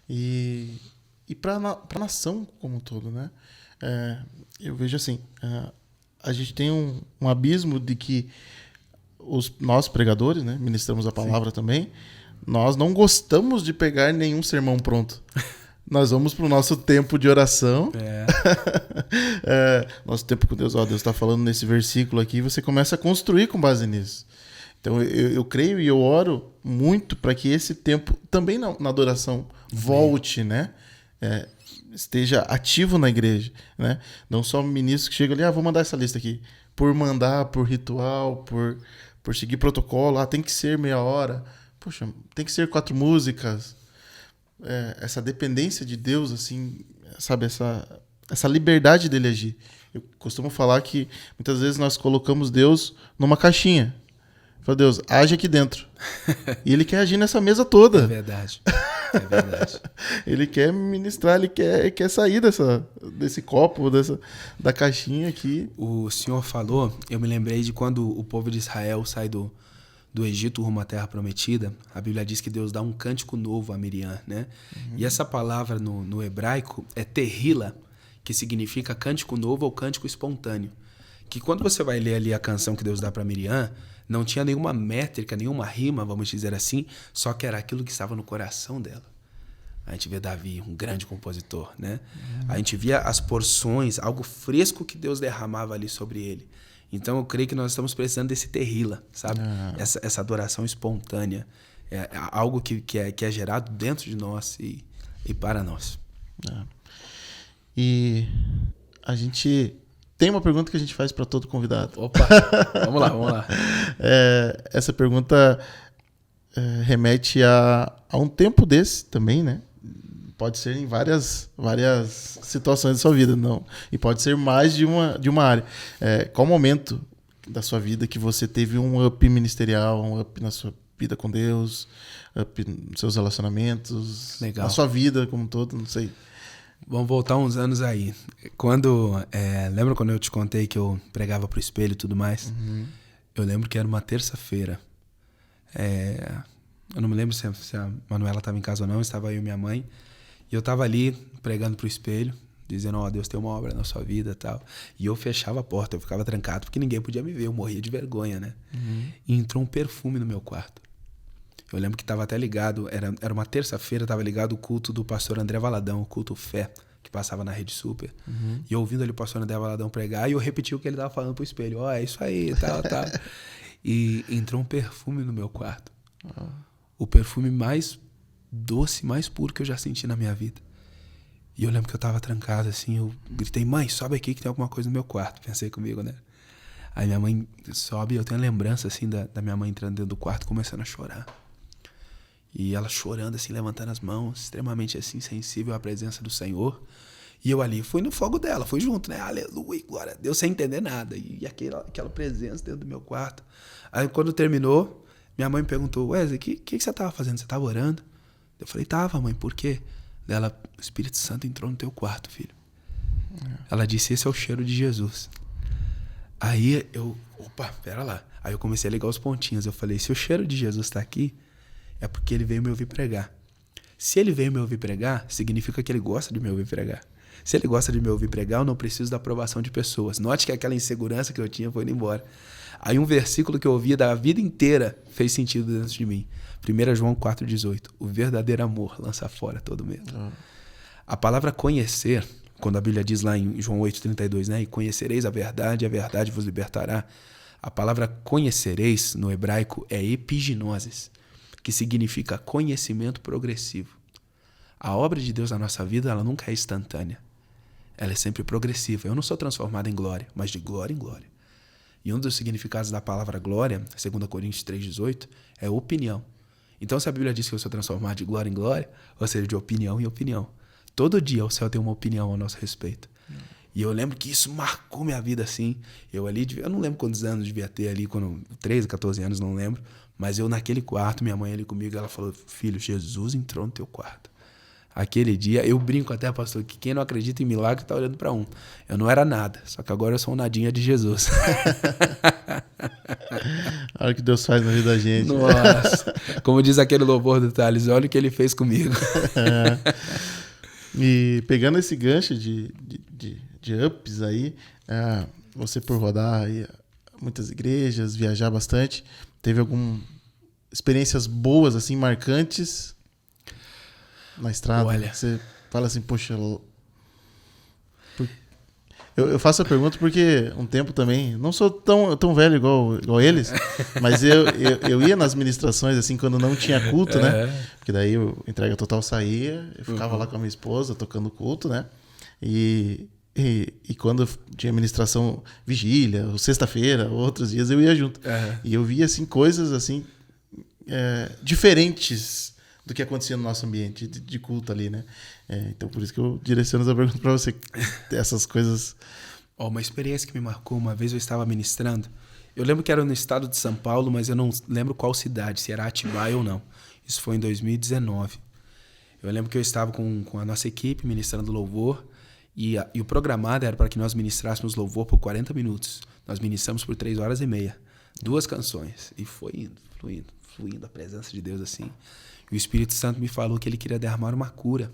E para a nação como um todo, né? Eu vejo assim, a gente tem um abismo de que nós pregadores, né, ministramos a palavra também, nós não gostamos de pegar nenhum sermão pronto. nós vamos pro nosso tempo de oração. Nosso tempo com Deus. Deus está falando nesse versículo aqui, você começa a construir com base nisso. Então eu creio e eu oro muito para que esse tempo também na adoração volte, né? Esteja ativo na igreja, né? Não só ministros que chegam ali, vou mandar essa lista aqui. Por mandar, por ritual, por seguir protocolo, tem que ser meia hora. Poxa, tem que ser 4 músicas. Essa dependência de Deus, assim, sabe? Essa liberdade dele agir. Eu costumo falar que muitas vezes nós colocamos Deus numa caixinha. Fala, Deus, age aqui dentro. E ele quer agir nessa mesa toda. É verdade. Ele quer ministrar, ele quer sair desse copo, da caixinha aqui. O senhor falou, eu me lembrei de quando o povo de Israel sai do Egito rumo à Terra Prometida. A Bíblia diz que Deus dá um cântico novo a Miriam, né? E essa palavra no hebraico é terrila, que significa cântico novo ou cântico espontâneo. Que quando você vai ler ali a canção que Deus dá para Miriam, não tinha nenhuma métrica, nenhuma rima, vamos dizer assim, só que era aquilo que estava no coração dela. A gente vê Davi, um grande compositor, né? A gente via as porções, algo fresco que Deus derramava ali sobre ele. Então eu creio que nós estamos precisando desse terrila, sabe? Essa adoração espontânea. É algo que é gerado dentro de nós e para nós. E a gente... Tem uma pergunta que a gente faz para todo convidado. Opa, vamos lá. Essa pergunta remete a um tempo desse também, né? Pode ser em várias situações da sua vida, não. E pode ser mais de uma área. Qual momento da sua vida que você teve um up ministerial, um up na sua vida com Deus, up nos seus relacionamentos, legal, na sua vida como um todo, não sei. Vamos voltar uns anos aí. Lembra quando eu te contei que eu pregava pro espelho e tudo mais? Eu lembro que era uma terça-feira. Eu não me lembro se a Manuela estava em casa ou não, estava eu e minha mãe. E eu estava ali pregando pro espelho, dizendo, Deus tem uma obra na sua vida e tal. E eu fechava a porta, eu ficava trancado porque ninguém podia me ver, eu morria de vergonha, né? E entrou um perfume no meu quarto. Eu lembro que estava até ligado, era uma terça-feira, estava ligado o culto do pastor André Valadão, o culto Fé, que passava na Rede Super. E eu ouvindo ali o pastor André Valadão pregar, e eu repeti o que ele estava falando pro espelho. É isso aí, tal. E entrou um perfume no meu quarto. O perfume mais doce, mais puro que eu já senti na minha vida. E eu lembro que eu estava trancado assim, eu gritei, mãe, sobe aqui que tem alguma coisa no meu quarto. Pensei comigo, né? Aí minha mãe sobe, eu tenho a lembrança assim da minha mãe entrando dentro do quarto, começando a chorar. E ela chorando assim, levantando as mãos, extremamente assim, sensível à presença do Senhor. E eu ali fui no fogo dela, fui junto, né? Aleluia, glória a Deus, sem entender nada. E aquela presença dentro do meu quarto. Aí quando terminou, minha mãe me perguntou, Wesley, o que você estava fazendo? Você estava orando? Eu falei, tava, mãe, por quê? Ela, o Espírito Santo entrou no teu quarto, filho. Ela disse, esse é o cheiro de Jesus. Aí pera lá. Aí eu comecei a ligar os pontinhos. Eu falei, se o cheiro de Jesus está aqui, é porque ele veio me ouvir pregar. Se ele veio me ouvir pregar, significa que ele gosta de me ouvir pregar. Se ele gosta de me ouvir pregar, eu não preciso da aprovação de pessoas. Note que aquela insegurança que eu tinha foi indo embora. Aí um versículo que eu ouvia da vida inteira fez sentido dentro de mim. 1 João 4,18. O verdadeiro amor lança fora todo medo. A palavra conhecer, quando a Bíblia diz lá em João 8,32, né? E conhecereis a verdade vos libertará. A palavra conhecereis, no hebraico, é epiginoses, que significa conhecimento progressivo. A obra de Deus na nossa vida, ela nunca é instantânea. Ela é sempre progressiva. Eu não sou transformado em glória, mas de glória em glória. E um dos significados da palavra glória, 2 Coríntios 3,18, é opinião. Então, se a Bíblia diz que eu sou transformado de glória em glória, ou seja, de opinião em opinião. Todo dia o céu tem uma opinião ao nosso respeito. E eu lembro que isso marcou minha vida assim. Eu não lembro quantos anos devia ter ali, 13, 14 anos, não lembro. Mas eu naquele quarto, minha mãe ali comigo, ela falou, filho, Jesus entrou no teu quarto. Aquele dia, eu brinco até, pastor, que quem não acredita em milagre está olhando para um. Eu não era nada, só que agora eu sou um nadinha de Jesus. Olha o que Deus faz na vida da gente. Nossa, como diz aquele louvor do Thales, olha o que ele fez comigo. E pegando esse gancho de ups aí, você por rodar aí muitas igrejas, viajar bastante, teve algumas experiências boas, assim, marcantes na estrada? Olha, fala assim, poxa... Eu faço a pergunta porque um tempo também, não sou tão velho igual eles, mas eu ia nas ministrações assim quando não tinha culto, né? Porque daí o Entrega Total saía, eu ficava lá com a minha esposa tocando culto, né? E quando tinha ministração vigília, ou sexta-feira, outros dias eu ia junto. E eu via assim coisas assim diferentes do que acontecia no nosso ambiente de culto ali, né? Então, por isso que eu direciono essa pergunta para você. Essas coisas... Uma experiência que me marcou, uma vez eu estava ministrando. Eu lembro que era no estado de São Paulo, mas eu não lembro qual cidade, se era Atibaia ou não. Isso foi em 2019. Eu lembro que eu estava com a nossa equipe ministrando louvor e o programado era para que nós ministrássemos louvor por 40 minutos. Nós ministramos por 3 horas e meia. 2 canções. E foi indo, fluindo a presença de Deus assim. E o Espírito Santo me falou que ele queria derramar uma cura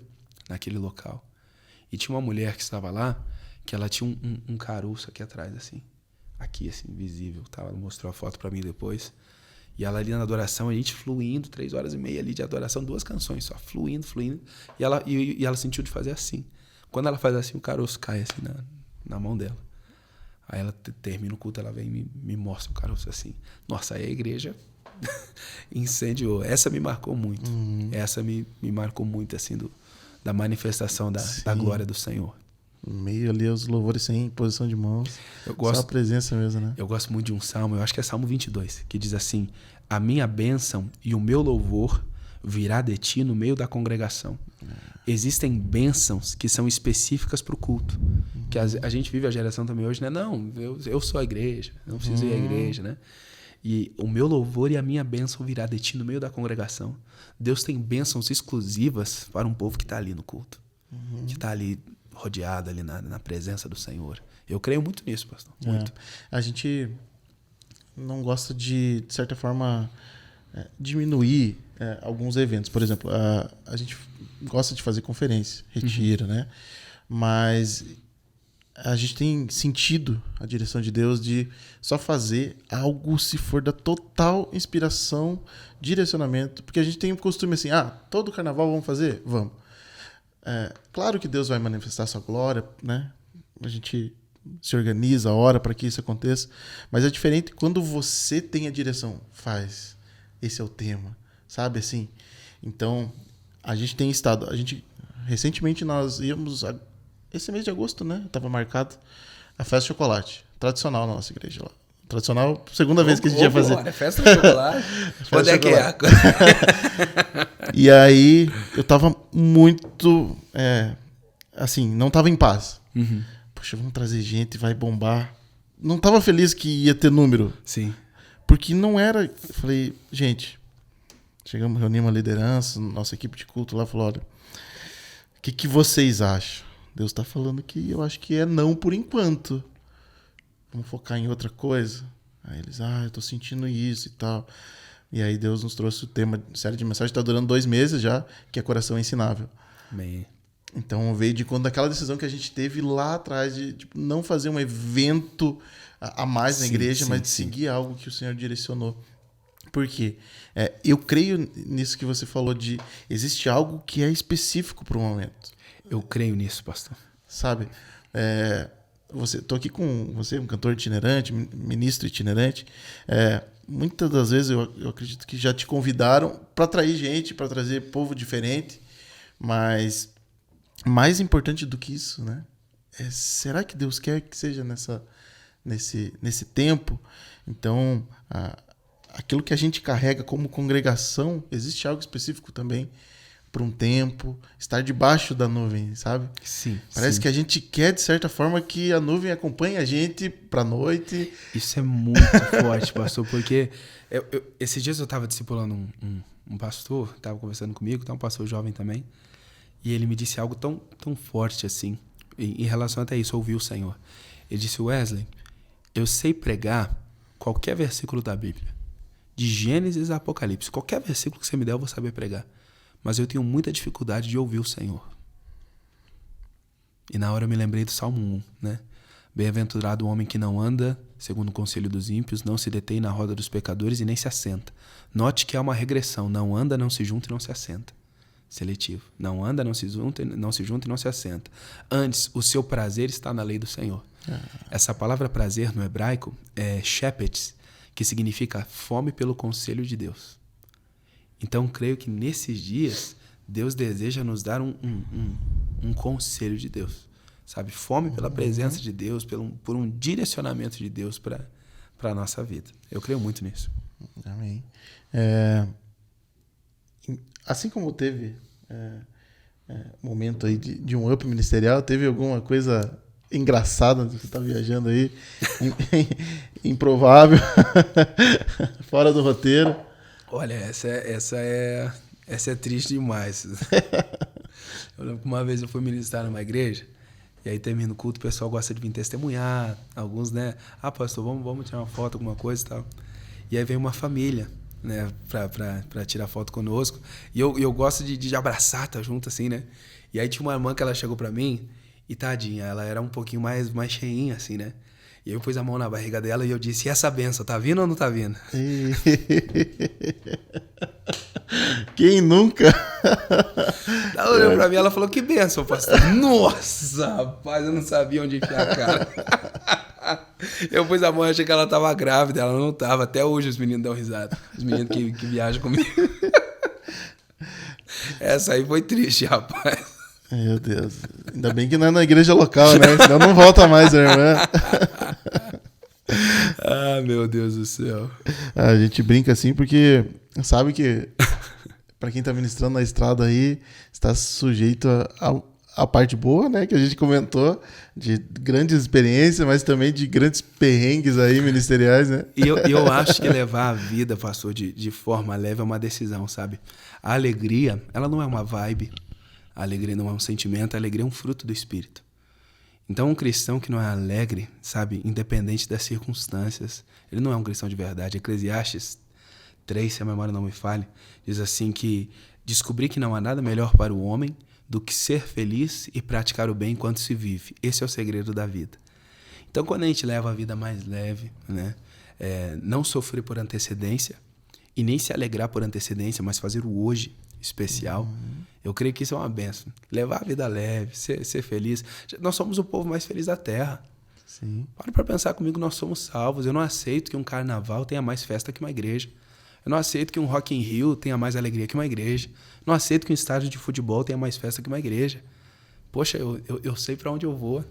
naquele local. E tinha uma mulher que estava lá, que ela tinha um caroço aqui atrás, assim. Aqui, assim, visível. Tá? Ela mostrou a foto para mim depois. E ela ali na adoração, a gente fluindo, 3 horas e meia ali de adoração, 2 canções só, fluindo. E ela sentiu de fazer assim. Quando ela faz assim, o caroço cai assim na mão dela. Aí ela termina o culto, ela vem e me mostra o caroço assim. Nossa, aí a igreja incendiou. Essa me marcou muito. Essa me marcou muito, assim, da manifestação da glória do Senhor. Meio ali os louvores sem posição de mãos. Só a presença mesmo, né? Eu gosto muito de um salmo, eu acho que é Salmo 22, que diz assim: a minha bênção e o meu louvor virá de ti no meio da congregação. Existem bênçãos que são específicas para o culto. Que a gente vive a geração também hoje, né? Não, eu sou a igreja, não preciso ir à igreja, né? E o meu louvor e a minha bênção virá de ti no meio da congregação. Deus tem bênçãos exclusivas para um povo que está ali no culto. Que está ali rodeado ali na presença do Senhor. Eu creio muito nisso, pastor. Muito. A gente não gosta de certa forma, diminuir alguns eventos. Por exemplo, a gente gosta de fazer conferência, retiro, né? Mas a gente tem sentido a direção de Deus de só fazer algo se for da total inspiração, direcionamento. Porque a gente tem o costume assim, todo carnaval vamos fazer? Vamos. Claro que Deus vai manifestar sua glória, né? A gente se organiza, ora para que isso aconteça, mas é diferente quando você tem a direção. Faz. Esse é o tema, sabe assim? Então, a gente tem estado... recentemente nós íamos... Esse mês de agosto, né? Estava marcado a festa de chocolate. Tradicional na nossa igreja lá. Tradicional, segunda vez que a gente ia fazer. Glória, festa de chocolate? Quando é que é? E aí, eu tava muito... assim, não tava em paz. Poxa, vamos trazer gente, vai bombar. Não tava feliz que ia ter número. Sim. Porque não era... Eu falei, gente... Chegamos, reunimos a liderança, nossa equipe de culto lá, falou, olha... O que vocês acham? Deus tá falando que eu acho que é não por enquanto. Vamos focar em outra coisa? Aí eles, eu tô sentindo isso e tal. E aí Deus nos trouxe o tema, série de mensagens, tá durando 2 meses já, que é Coração Ensinável. Amém. Então veio de quando daquela decisão que a gente teve lá atrás de não fazer um evento a mais na igreja, mas de seguir algo que o Senhor direcionou. Por quê? Eu creio nisso que você falou de existe algo que é específico para o momento. Eu creio nisso, pastor. Sabe? Tô aqui com você, um cantor itinerante, ministro itinerante. Muitas das vezes eu acredito que já te convidaram para atrair gente, para trazer povo diferente, mas mais importante do que isso, né? Será que Deus quer que seja nesse tempo? Então, aquilo que a gente carrega como congregação, existe algo específico também para um tempo, estar debaixo da nuvem, sabe? Sim. Parece que a gente quer, de certa forma, que a nuvem acompanhe a gente para a noite. Isso é muito forte, pastor, porque esses dias eu estava discipulando um pastor, estava conversando comigo, um pastor jovem também, e ele me disse algo tão forte assim, em relação até isso, ouvir o Senhor. Ele disse, Wesley, eu sei pregar qualquer versículo da Bíblia, de Gênesis a Apocalipse, qualquer versículo que você me der eu vou saber pregar. Mas eu tenho muita dificuldade de ouvir o Senhor. E na hora eu me lembrei do Salmo 1, né? Bem-aventurado o homem que não anda segundo o conselho dos ímpios, não se detém na roda dos pecadores e nem se assenta. Note que há uma regressão. Não anda, não se junta e não se assenta. seletivo. Não anda, não se junta e não se assenta. Antes, o seu prazer está na lei do Senhor. Essa palavra prazer no hebraico é shepetz, que significa fome pelo conselho de Deus. Então, creio que nesses dias, Deus deseja nos dar um conselho de Deus. Sabe? Fome pela presença de Deus, por um direcionamento de Deus para a nossa vida. Eu creio muito nisso. Amém. Assim como teve momento aí de um up ministerial, teve alguma coisa engraçada que você está viajando aí, improvável, fora do roteiro? Olha, essa é triste demais. Eu lembro que uma vez eu fui ministrar numa igreja, e aí termina o culto, o pessoal gosta de vir testemunhar, alguns, né? Pastor, vamos tirar uma foto, alguma coisa e tal. E aí vem uma família, né, pra tirar foto conosco. E eu gosto de abraçar, tá junto assim, né? E aí tinha uma irmã que ela chegou pra mim, e tadinha, ela era um pouquinho mais cheinha, assim, né? E eu pus a mão na barriga dela e eu disse, e essa benção, tá vindo ou não tá vindo? Quem nunca? Ela olhou pra mim, ela falou, que benção, pastor. Nossa, rapaz, eu não sabia onde enfiar a cara. Eu pus a mão e achei que ela tava grávida, ela não tava. Até hoje os meninos dão risada. Os meninos que viajam comigo. Essa aí foi triste, rapaz. Meu Deus. Ainda bem que não é na igreja local, né? Senão não volta mais a irmã. Meu Deus do céu. A gente brinca assim porque sabe que para quem tá ministrando na estrada aí, está sujeito a parte boa, né? Que a gente comentou, de grandes experiências, mas também de grandes perrengues aí ministeriais, né? E eu acho que levar a vida, pastor, de forma leve é uma decisão, sabe? A alegria, ela não é uma vibe. A alegria não é um sentimento, a alegria é um fruto do Espírito. Então, um cristão que não é alegre, sabe, independente das circunstâncias, ele não é um cristão de verdade. Eclesiastes 3, se a memória não me falhe, diz assim que descobri que não há nada melhor para o homem do que ser feliz e praticar o bem enquanto se vive. Esse é o segredo da vida. Então, quando a gente leva a vida mais leve, né, não sofrer por antecedência e nem se alegrar por antecedência, mas fazer o hoje especial, eu creio que isso é uma bênção. Levar a vida leve, ser feliz. Nós somos o povo mais feliz da terra. Sim. Para pensar comigo, nós somos salvos. Eu não aceito que um carnaval tenha mais festa que uma igreja. Eu não aceito que um Rock in Rio tenha mais alegria que uma igreja. Não aceito que um estádio de futebol tenha mais festa que uma igreja. Poxa, eu sei para onde eu vou.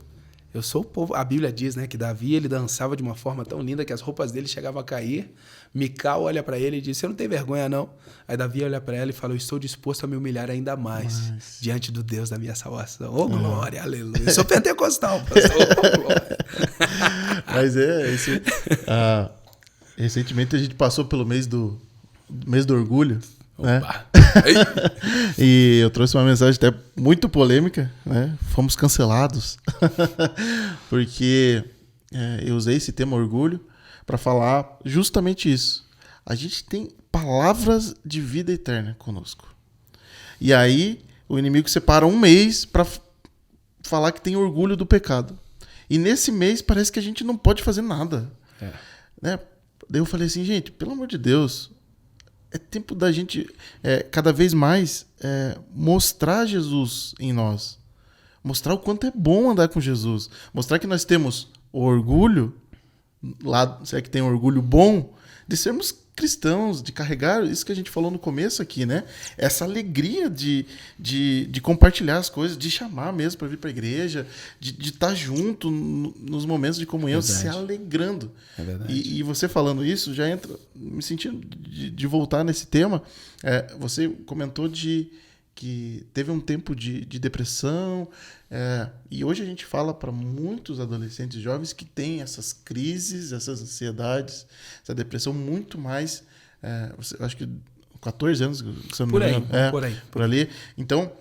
Eu sou o povo. A Bíblia diz, né, que Davi, ele dançava de uma forma tão linda que as roupas dele chegavam a cair. Mical olha para ele e diz, você não tem vergonha, não? Aí Davi olha para ela e fala, eu estou disposto a me humilhar ainda mais diante do Deus da minha salvação. Oh, glória, aleluia. Eu sou pentecostal, pastor. Oh, glória. Mas recentemente a gente passou pelo mês do orgulho, né? E eu trouxe uma mensagem até muito polêmica, né? Fomos cancelados. Porque eu usei esse tema orgulho para falar justamente isso. A gente tem palavras de vida eterna conosco. E aí o inimigo separa um mês para falar que tem orgulho do pecado. E nesse mês parece que a gente não pode fazer nada. Né? Daí eu falei assim, gente, pelo amor de Deus, é tempo da gente cada vez mais mostrar Jesus em nós. Mostrar o quanto é bom andar com Jesus. Mostrar que nós temos o orgulho, lá, se é que tem um orgulho bom, de sermos cristãos, de carregar isso que a gente falou no começo aqui, né? Essa alegria de compartilhar as coisas, de chamar mesmo para vir para a igreja, de estar junto nos momentos de comunhão, se alegrando. É verdade. E você falando isso, já entra, me sentindo de voltar nesse tema. Você comentou que teve um tempo de depressão, e hoje a gente fala para muitos adolescentes jovens que têm essas crises, essas ansiedades, essa depressão muito mais, acho que 14 anos, se eu não me engano. Por ali. Então,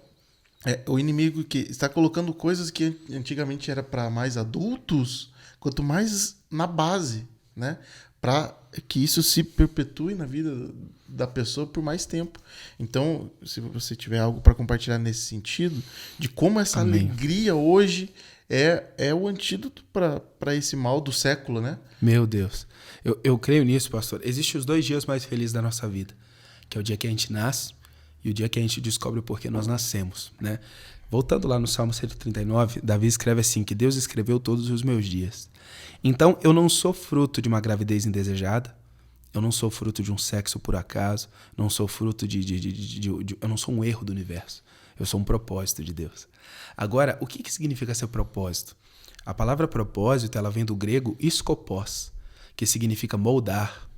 o inimigo que está colocando coisas que antigamente era para mais adultos, quanto mais na base, né? Para que isso se perpetue na vida da pessoa por mais tempo. Então, se você tiver algo para compartilhar nesse sentido, de como essa alegria hoje é o antídoto para esse mal do século, né? Meu Deus. Eu creio nisso, pastor. Existem os 2 dias mais felizes da nossa vida, que é o dia que a gente nasce e o dia que a gente descobre o porquê nós nascemos, né? Voltando lá no Salmo 139, Davi escreve assim, que Deus escreveu todos os meus dias. Então, eu não sou fruto de uma gravidez indesejada, eu não sou fruto de um sexo por acaso, não sou fruto eu não sou um erro do universo, eu sou um propósito de Deus. Agora, o que significa ser propósito? A palavra propósito, ela vem do grego skopos, que significa moldar,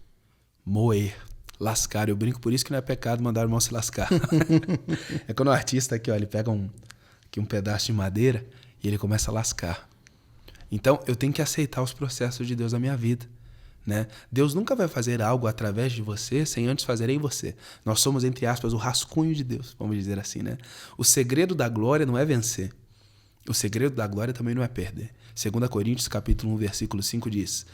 moer, lascar. Eu brinco por isso que não é pecado mandar o irmão se lascar. É quando o artista aqui, ó, ele pega um pedaço de madeira e ele começa a lascar. Então, eu tenho que aceitar os processos de Deus na minha vida, né? Deus nunca vai fazer algo através de você sem antes fazer em você. Nós somos, entre aspas, o rascunho de Deus, vamos dizer assim, né? O segredo da glória não é vencer. O segredo da glória também não é perder. 2 Coríntios, capítulo 1, versículo 5 diz: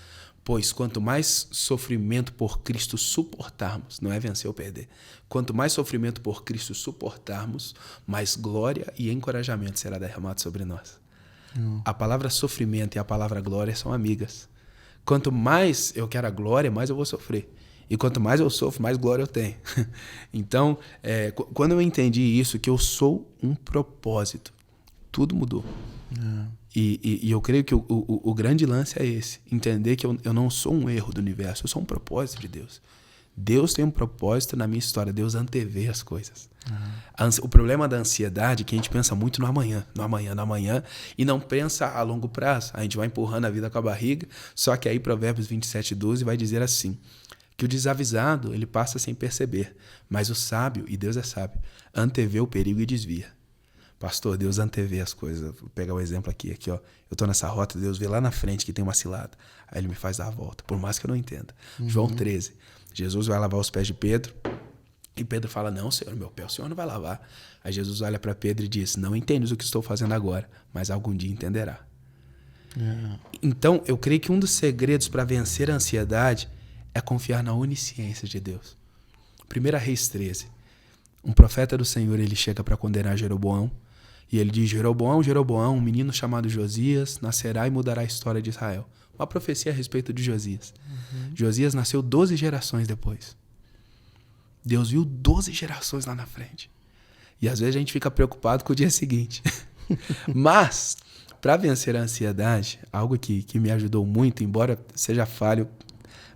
pois quanto mais sofrimento por Cristo suportarmos, não é vencer ou perder, quanto mais sofrimento por Cristo suportarmos, mais glória e encorajamento será derramado sobre nós. A palavra sofrimento e a palavra glória são amigas. Quanto mais eu quero a glória, mais eu vou sofrer. E quanto mais eu sofro, mais glória eu tenho. Então, quando eu entendi isso, que eu sou um propósito, tudo mudou. E eu creio que o grande lance é esse. Entender que eu não sou um erro do universo, eu sou um propósito de Deus. Deus tem um propósito na minha história. Deus antevê as coisas. O problema da ansiedade é que a gente pensa muito no amanhã, e não pensa a longo prazo. A gente vai empurrando a vida com a barriga, só que aí Provérbios 27:12 vai dizer assim, que o desavisado ele passa sem perceber, mas o sábio, e Deus é sábio, antevê o perigo e desvia. Pastor, Deus antevê as coisas. Vou pegar o exemplo aqui, ó. Eu tô nessa rota, Deus vê lá na frente que tem uma cilada. Aí ele me faz dar a volta, por mais que eu não entenda. João 13. Jesus vai lavar os pés de Pedro. E Pedro fala, não, Senhor, meu pé o Senhor não vai lavar. Aí Jesus olha para Pedro e diz, não entendes o que estou fazendo agora, mas algum dia entenderá. Então, eu creio que um dos segredos para vencer a ansiedade é confiar na onisciência de Deus. 1 Reis 13. Um profeta do Senhor, ele chega para condenar Jeroboão. E ele diz, Jeroboão, Jeroboão, um menino chamado Josias, nascerá e mudará a história de Israel. Uma profecia a respeito de Josias. Josias nasceu 12 gerações depois. Deus viu 12 gerações lá na frente. E às vezes a gente fica preocupado com o dia seguinte. Mas, para vencer a ansiedade, algo que me ajudou muito, embora seja falho,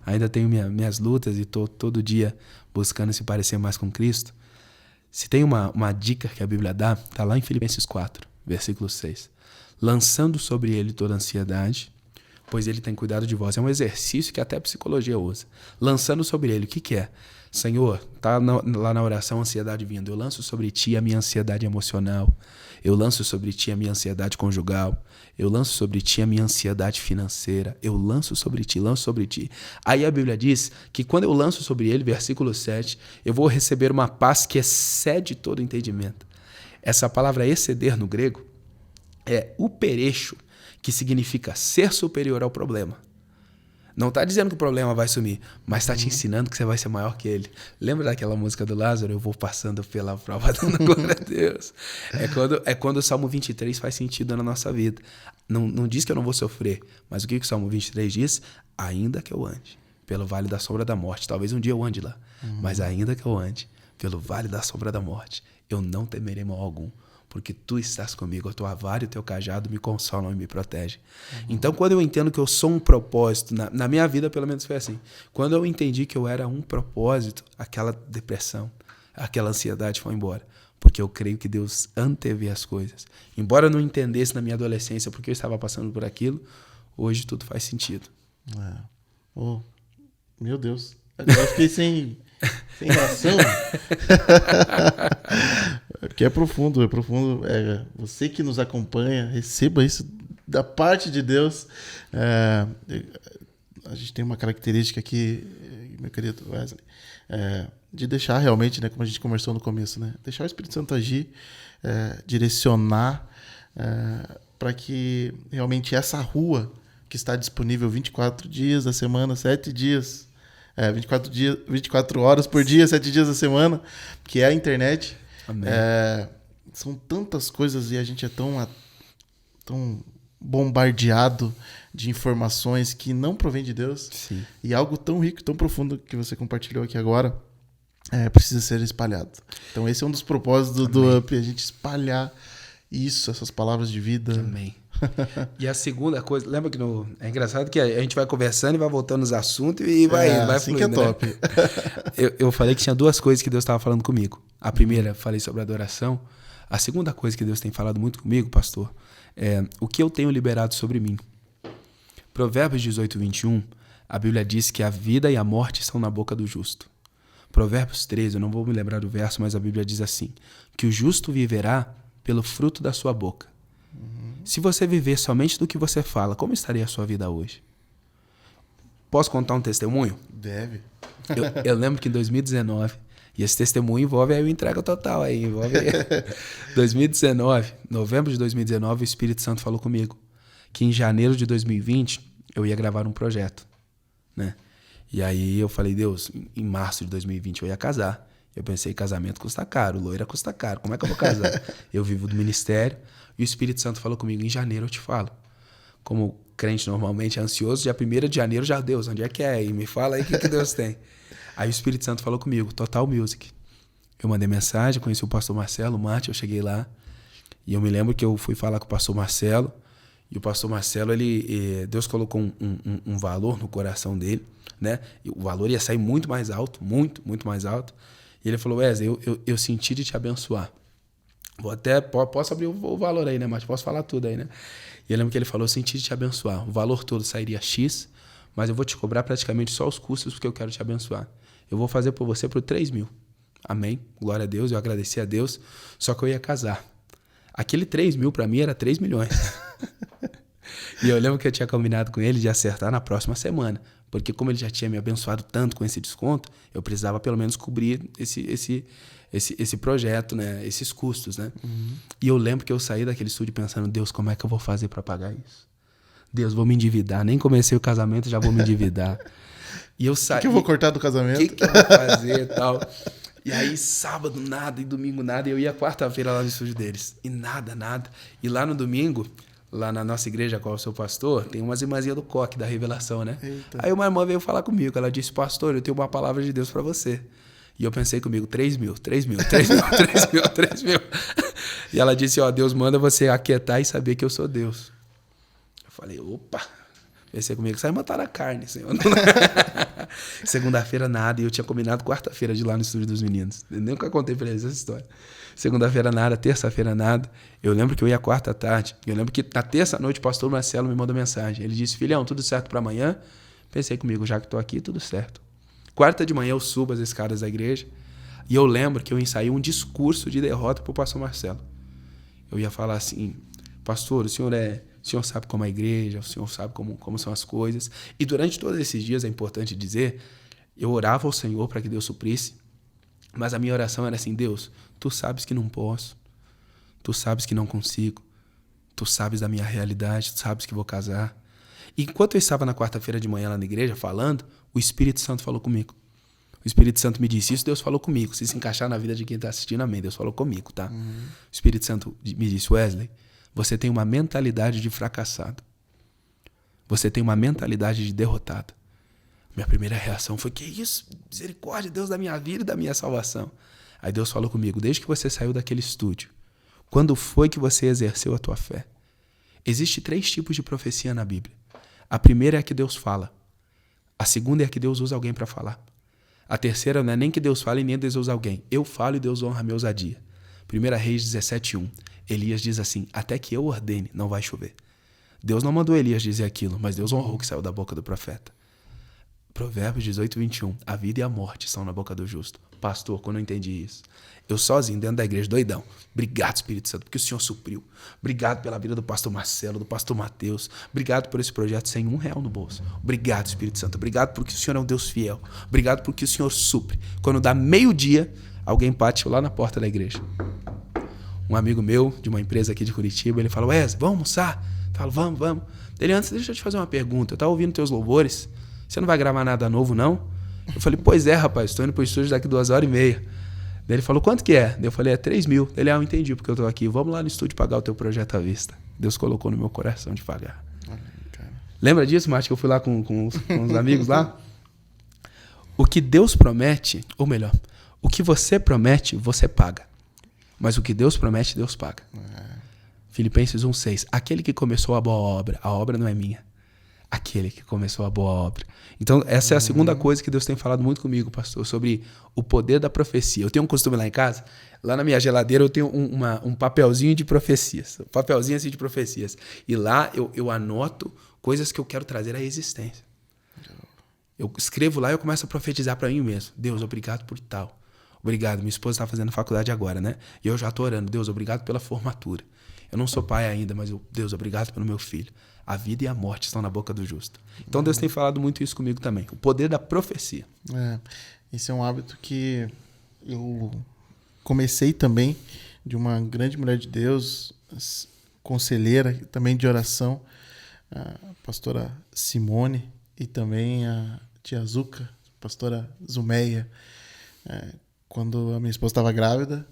ainda tenho minhas lutas e estou todo dia buscando se parecer mais com Cristo. Se tem uma dica que a Bíblia dá, está lá em Filipenses 4, versículo 6. Lançando sobre ele toda a ansiedade, pois ele tem cuidado de vós. É um exercício que até a psicologia usa. Lançando sobre ele, o que é? Senhor, está lá na oração a ansiedade vindo. Eu lanço sobre ti a minha ansiedade emocional. Eu lanço sobre ti a minha ansiedade conjugal. Eu lanço sobre ti a minha ansiedade financeira. Eu lanço sobre ti. Aí a Bíblia diz que quando eu lanço sobre ele, versículo 7, eu vou receber uma paz que excede todo entendimento. Essa palavra exceder no grego é upereixo, que significa ser superior ao problema. Não está dizendo que o problema vai sumir, mas está te ensinando que você vai ser maior que ele. Lembra daquela música do Lázaro? Eu vou passando pela prova dando glória a Deus. É quando o Salmo 23 faz sentido na nossa vida. Não diz que eu não vou sofrer, mas o que o Salmo 23 diz? Ainda que eu ande pelo vale da sombra da morte. Talvez um dia eu ande lá, mas ainda que eu ande pelo vale da sombra da morte, eu não temerei mal algum. Porque tu estás comigo, a tua vara e o teu cajado me consolam e me protegem. Então, quando eu entendo que eu sou um propósito, na minha vida pelo menos foi assim, quando eu entendi que eu era um propósito, aquela depressão, aquela ansiedade foi embora. Porque eu creio que Deus antevê as coisas. Embora eu não entendesse na minha adolescência porque eu estava passando por aquilo, hoje tudo faz sentido. Oh, meu Deus, agora eu fiquei sem reação. Porque é profundo. Você que nos acompanha, receba isso da parte de Deus. A gente tem uma característica aqui, meu querido Wesley, de deixar realmente, né, como a gente conversou no começo, né, deixar o Espírito Santo agir, direcionar, para que realmente essa rua que está disponível 24 dias da semana, 7 dias, 24 horas por dia, 7 dias da semana, que é a internet. São tantas coisas e a gente é tão bombardeado de informações que não provém de Deus. Sim. E algo tão rico, tão profundo que você compartilhou aqui agora Precisa ser espalhado. Então esse é um dos propósitos do UP, a gente espalhar isso, essas palavras de vida. Amém. E a segunda coisa, lembra que é engraçado que a gente vai conversando e vai voltando nos assuntos e vai assim fluindo, que é top. Né? Eu falei que tinha duas coisas que Deus estava falando comigo. A primeira, falei sobre adoração. A segunda coisa que Deus tem falado muito comigo, pastor, é o que eu tenho liberado sobre mim. Provérbios 18, 21, a Bíblia diz que a vida e a morte estão na boca do justo. Provérbios 13, eu não vou me lembrar do verso, mas a Bíblia diz assim, que o justo viverá pelo fruto da sua boca. Se você viver somente do que você fala, como estaria a sua vida hoje? Posso contar um testemunho? Deve. Eu lembro que em 2019, e esse testemunho envolve aí o entrega total, aí envolve 2019, novembro de 2019, o Espírito Santo falou comigo que em janeiro de 2020 eu ia gravar um projeto, né? E aí eu falei, Deus, em março de 2020 eu ia casar. Eu pensei, casamento custa caro, loira custa caro, como é que eu vou casar? Eu vivo do ministério. E o Espírito Santo falou comigo, em janeiro eu te falo. Como crente normalmente é ansioso, dia 1º de janeiro já Deus, onde é que é? E me fala aí o que Deus tem. Aí o Espírito Santo falou comigo, Total Music. Eu mandei mensagem, conheci o pastor Marcelo, o Mate, eu cheguei lá. E eu me lembro que eu fui falar com o pastor Marcelo. E o pastor Marcelo, Deus colocou um valor no coração dele, né? E o valor ia sair muito mais alto, muito, muito mais alto. E ele falou, Wesley, eu senti de te abençoar. Posso abrir o valor aí, né, Márcio? Posso falar tudo aí, né? E eu lembro que ele falou, eu senti de te abençoar. O valor todo sairia X, mas eu vou te cobrar praticamente só os custos porque eu quero te abençoar. Eu vou fazer por você por 3 mil. Amém? Glória a Deus, eu agradeci a Deus. Só que eu ia casar. Aquele 3 mil para mim era 3 milhões. E eu lembro que eu tinha combinado com ele de acertar na próxima semana. Porque como ele já tinha me abençoado tanto com esse desconto, eu precisava pelo menos cobrir esse projeto, né? Esses custos, né? E eu lembro que eu saí daquele estúdio pensando, Deus, como é que eu vou fazer para pagar isso? Deus, vou me endividar. Nem comecei o casamento, já vou me endividar. E eu saí. O que eu vou cortar do casamento? O que eu vou fazer e tal? E aí, sábado, nada, e domingo, nada. E eu ia quarta-feira lá no estúdio deles. E nada, nada. E lá no domingo, lá na nossa igreja, qual eu sou pastor, tem umas irmãzinhas do coque, da revelação, né? Eita. Aí uma irmã veio falar comigo. Ela disse, pastor, eu tenho uma palavra de Deus para você. E eu pensei comigo, 3 mil. E ela disse, Deus manda você aquietar e saber que eu sou Deus. Eu falei, opa. Pensei comigo, sai matar a carne, Senhor. Segunda-feira nada, e eu tinha combinado quarta-feira de ir lá no estúdio dos meninos. Eu nunca contei pra eles essa história. Segunda-feira nada, terça-feira nada. Eu lembro que eu ia quarta à tarde. Eu lembro que na terça-noite o pastor Marcelo me mandou mensagem. Ele disse, filhão, tudo certo para amanhã? Pensei comigo, já que tô aqui, tudo certo. Quarta de manhã eu subo as escadas da igreja e eu lembro que eu ensaiei um discurso de derrota pro pastor Marcelo. Eu ia falar assim, pastor, o senhor sabe como é a igreja, o senhor sabe como são as coisas. E durante todos esses dias, é importante dizer, eu orava ao Senhor para que Deus suprisse, mas a minha oração era assim, Deus, tu sabes que não posso, tu sabes que não consigo, tu sabes da minha realidade, tu sabes que vou casar. E enquanto eu estava na quarta-feira de manhã lá na igreja falando, o Espírito Santo falou comigo. O Espírito Santo me disse, isso Deus falou comigo. Se encaixar na vida de quem está assistindo, amém. Deus falou comigo, tá? O Espírito Santo me disse, Wesley, você tem uma mentalidade de fracassado. Você tem uma mentalidade de derrotado. Minha primeira reação foi, que isso? Misericórdia, Deus da minha vida e da minha salvação. Aí Deus falou comigo, desde que você saiu daquele estúdio, quando foi que você exerceu a tua fé? Existem 3 tipos de profecia na Bíblia. A primeira é a que Deus fala. A segunda é a que Deus usa alguém para falar. A terceira não é nem que Deus fale, nem Deus usa alguém. Eu falo e Deus honra a minha ousadia. 1 Reis 17:1. Elias diz assim, até que eu ordene, não vai chover. Deus não mandou Elias dizer aquilo, mas Deus honrou o que saiu da boca do profeta. Provérbios 18:21. A vida e a morte estão na boca do justo. Pastor, quando eu entendi isso, eu sozinho dentro da igreja, doidão. Obrigado, Espírito Santo, porque o Senhor supriu. Obrigado pela vida do pastor Marcelo, do pastor Mateus. Obrigado por esse projeto sem R$1 no bolso. Obrigado, Espírito Santo. Obrigado porque o Senhor é um Deus fiel. Obrigado porque o Senhor supre. Quando dá meio-dia, alguém bate lá na porta da igreja. Um amigo meu, de uma empresa aqui de Curitiba, ele fala, Wesley, vamos almoçar? Eu falo, vamos. Ele, antes, deixa eu te fazer uma pergunta. Eu tava ouvindo teus louvores. Você não vai gravar nada novo, não? Eu falei, pois é, rapaz, estou indo pro estúdio daqui 2h30. Daí ele falou, quanto que é? Daí eu falei, é 3 mil. Ele, eu entendi porque eu tô aqui. Vamos lá no estúdio pagar o teu projeto à vista. Deus colocou no meu coração de pagar. Lembra disso, Márcio, que eu fui lá com os amigos lá? O que Deus promete, ou melhor, O que você promete, você paga. Mas o que Deus promete, Deus paga. Filipenses 1,6. Aquele que começou a boa obra, a obra não é minha. Aquele que começou a boa obra. Então, essa é a segunda coisa que Deus tem falado muito comigo, pastor, sobre o poder da profecia. Eu tenho um costume lá em casa, lá na minha geladeira eu tenho um papelzinho de profecias. Um papelzinho assim de profecias. E lá eu anoto coisas que eu quero trazer à existência. Eu escrevo lá e eu começo a profetizar para mim mesmo. Deus, obrigado por tal. Obrigado, minha esposa está fazendo faculdade agora, né? E eu já estou orando. Deus, obrigado pela formatura. Eu não sou pai ainda, mas Deus, obrigado pelo meu filho. A vida e a morte estão na boca do justo. Então Deus tem falado muito isso comigo também. O poder da profecia. Esse é um hábito que eu comecei também de uma grande mulher de Deus, conselheira também de oração, a pastora Simone, e também a tia Zuca, pastora Zumeia. Quando a minha esposa estava grávida,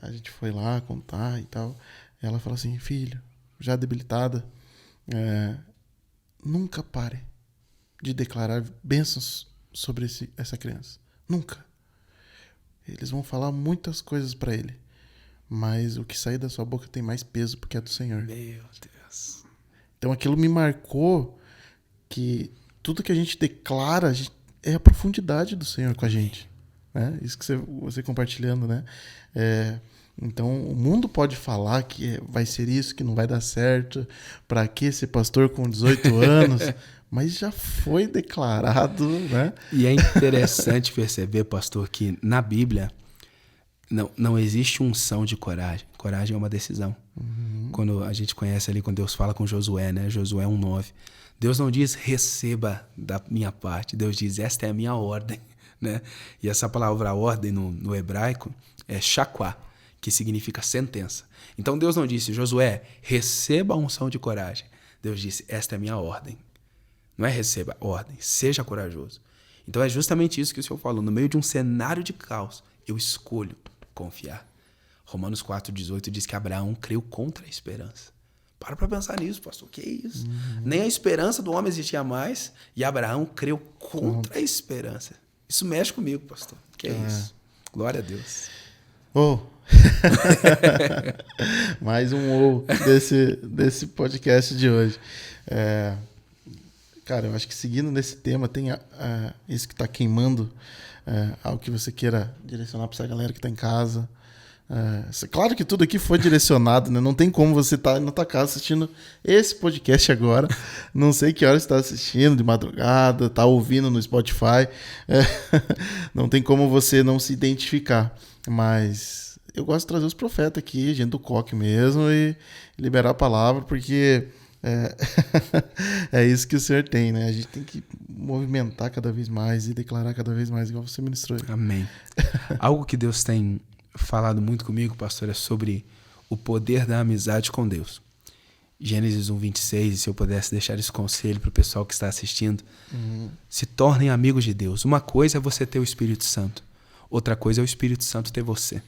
a gente foi lá contar e tal. E ela falou assim: filho, já debilitada, nunca pare de declarar bênçãos sobre essa criança. Nunca. Eles vão falar muitas coisas para ele, mas o que sair da sua boca tem mais peso porque é do Senhor. Meu Deus. Então aquilo me marcou, que tudo que a gente declara é a profundidade do Senhor com a gente, né? Isso que você compartilhando, né? Então o mundo pode falar que vai ser isso, que não vai dar certo, para que ser pastor com 18 anos, mas já foi declarado, né? E é interessante perceber, pastor, que na Bíblia não existe unção de coragem. Coragem é uma decisão. Quando a gente conhece ali, quando Deus fala com Josué, né? Josué 1,9. Deus não diz receba da minha parte. Deus diz esta é a minha ordem, né? E essa palavra ordem no hebraico é shaquá, que significa sentença. Então Deus não disse, Josué, receba a unção de coragem. Deus disse, esta é a minha ordem. Não é receba, ordem, seja corajoso. Então é justamente isso que o Senhor falou. No meio de um cenário de caos, eu escolho confiar. Romanos 4,18 diz que Abraão creu contra a esperança. Para pensar nisso, pastor. Que isso? Nem a esperança do homem existia mais e Abraão creu contra a esperança. Isso mexe comigo, pastor. Que isso? Glória a Deus. Mais um desse podcast de hoje. Cara, eu acho que seguindo nesse tema, tem isso que está queimando, algo que você queira direcionar para essa galera que está em casa. Claro que tudo aqui foi direcionado, né? Não tem como você estar na tua casa assistindo esse podcast agora. Não sei que hora você está assistindo, de madrugada, está ouvindo no Spotify. Não tem como você não se identificar. Mas eu gosto de trazer os profetas aqui, gente do coque mesmo, e liberar a palavra, porque é isso que o Senhor tem, né? A gente tem que movimentar cada vez mais e declarar cada vez mais, igual você ministrou. Amém. Algo que Deus tem falado muito comigo, pastor, é sobre o poder da amizade com Deus. Gênesis 1,26, se eu pudesse deixar esse conselho para o pessoal que está assistindo, se tornem amigos de Deus. Uma coisa é você ter o Espírito Santo, outra coisa é o Espírito Santo ter você.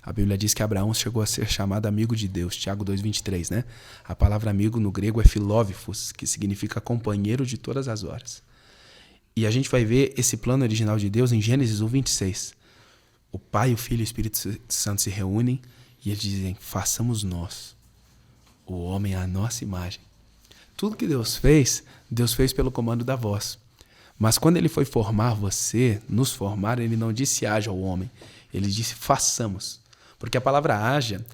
A Bíblia diz que Abraão chegou a ser chamado amigo de Deus, Tiago 2,23, né? A palavra amigo no grego é filóvifos, que significa companheiro de todas as horas. E a gente vai ver esse plano original de Deus em Gênesis 1,26. O Pai, o Filho e o Espírito Santo se reúnem e eles dizem, façamos nós, o homem à nossa imagem. Tudo que Deus fez pelo comando da voz. Mas quando ele foi formar você, nos formar, ele não disse haja ao homem, ele disse façamos. Porque a palavra haja,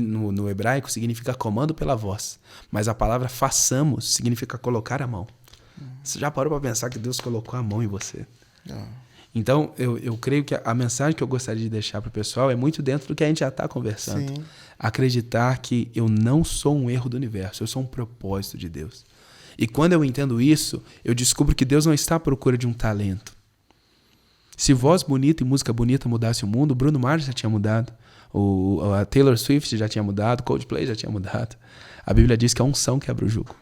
no hebraico, significa comando pela voz. Mas a palavra façamos significa colocar a mão. Você já parou para pensar que Deus colocou a mão em você? Então, eu creio que a mensagem que eu gostaria de deixar para o pessoal é muito dentro do que a gente já está conversando. Sim. Acreditar que eu não sou um erro do universo, eu sou um propósito de Deus. E quando eu entendo isso, eu descubro que Deus não está à procura de um talento. Se voz bonita e música bonita mudasse o mundo, o Bruno Mars já tinha mudado, a Taylor Swift já tinha mudado, Coldplay já tinha mudado. A Bíblia diz que a unção quebra o jugo.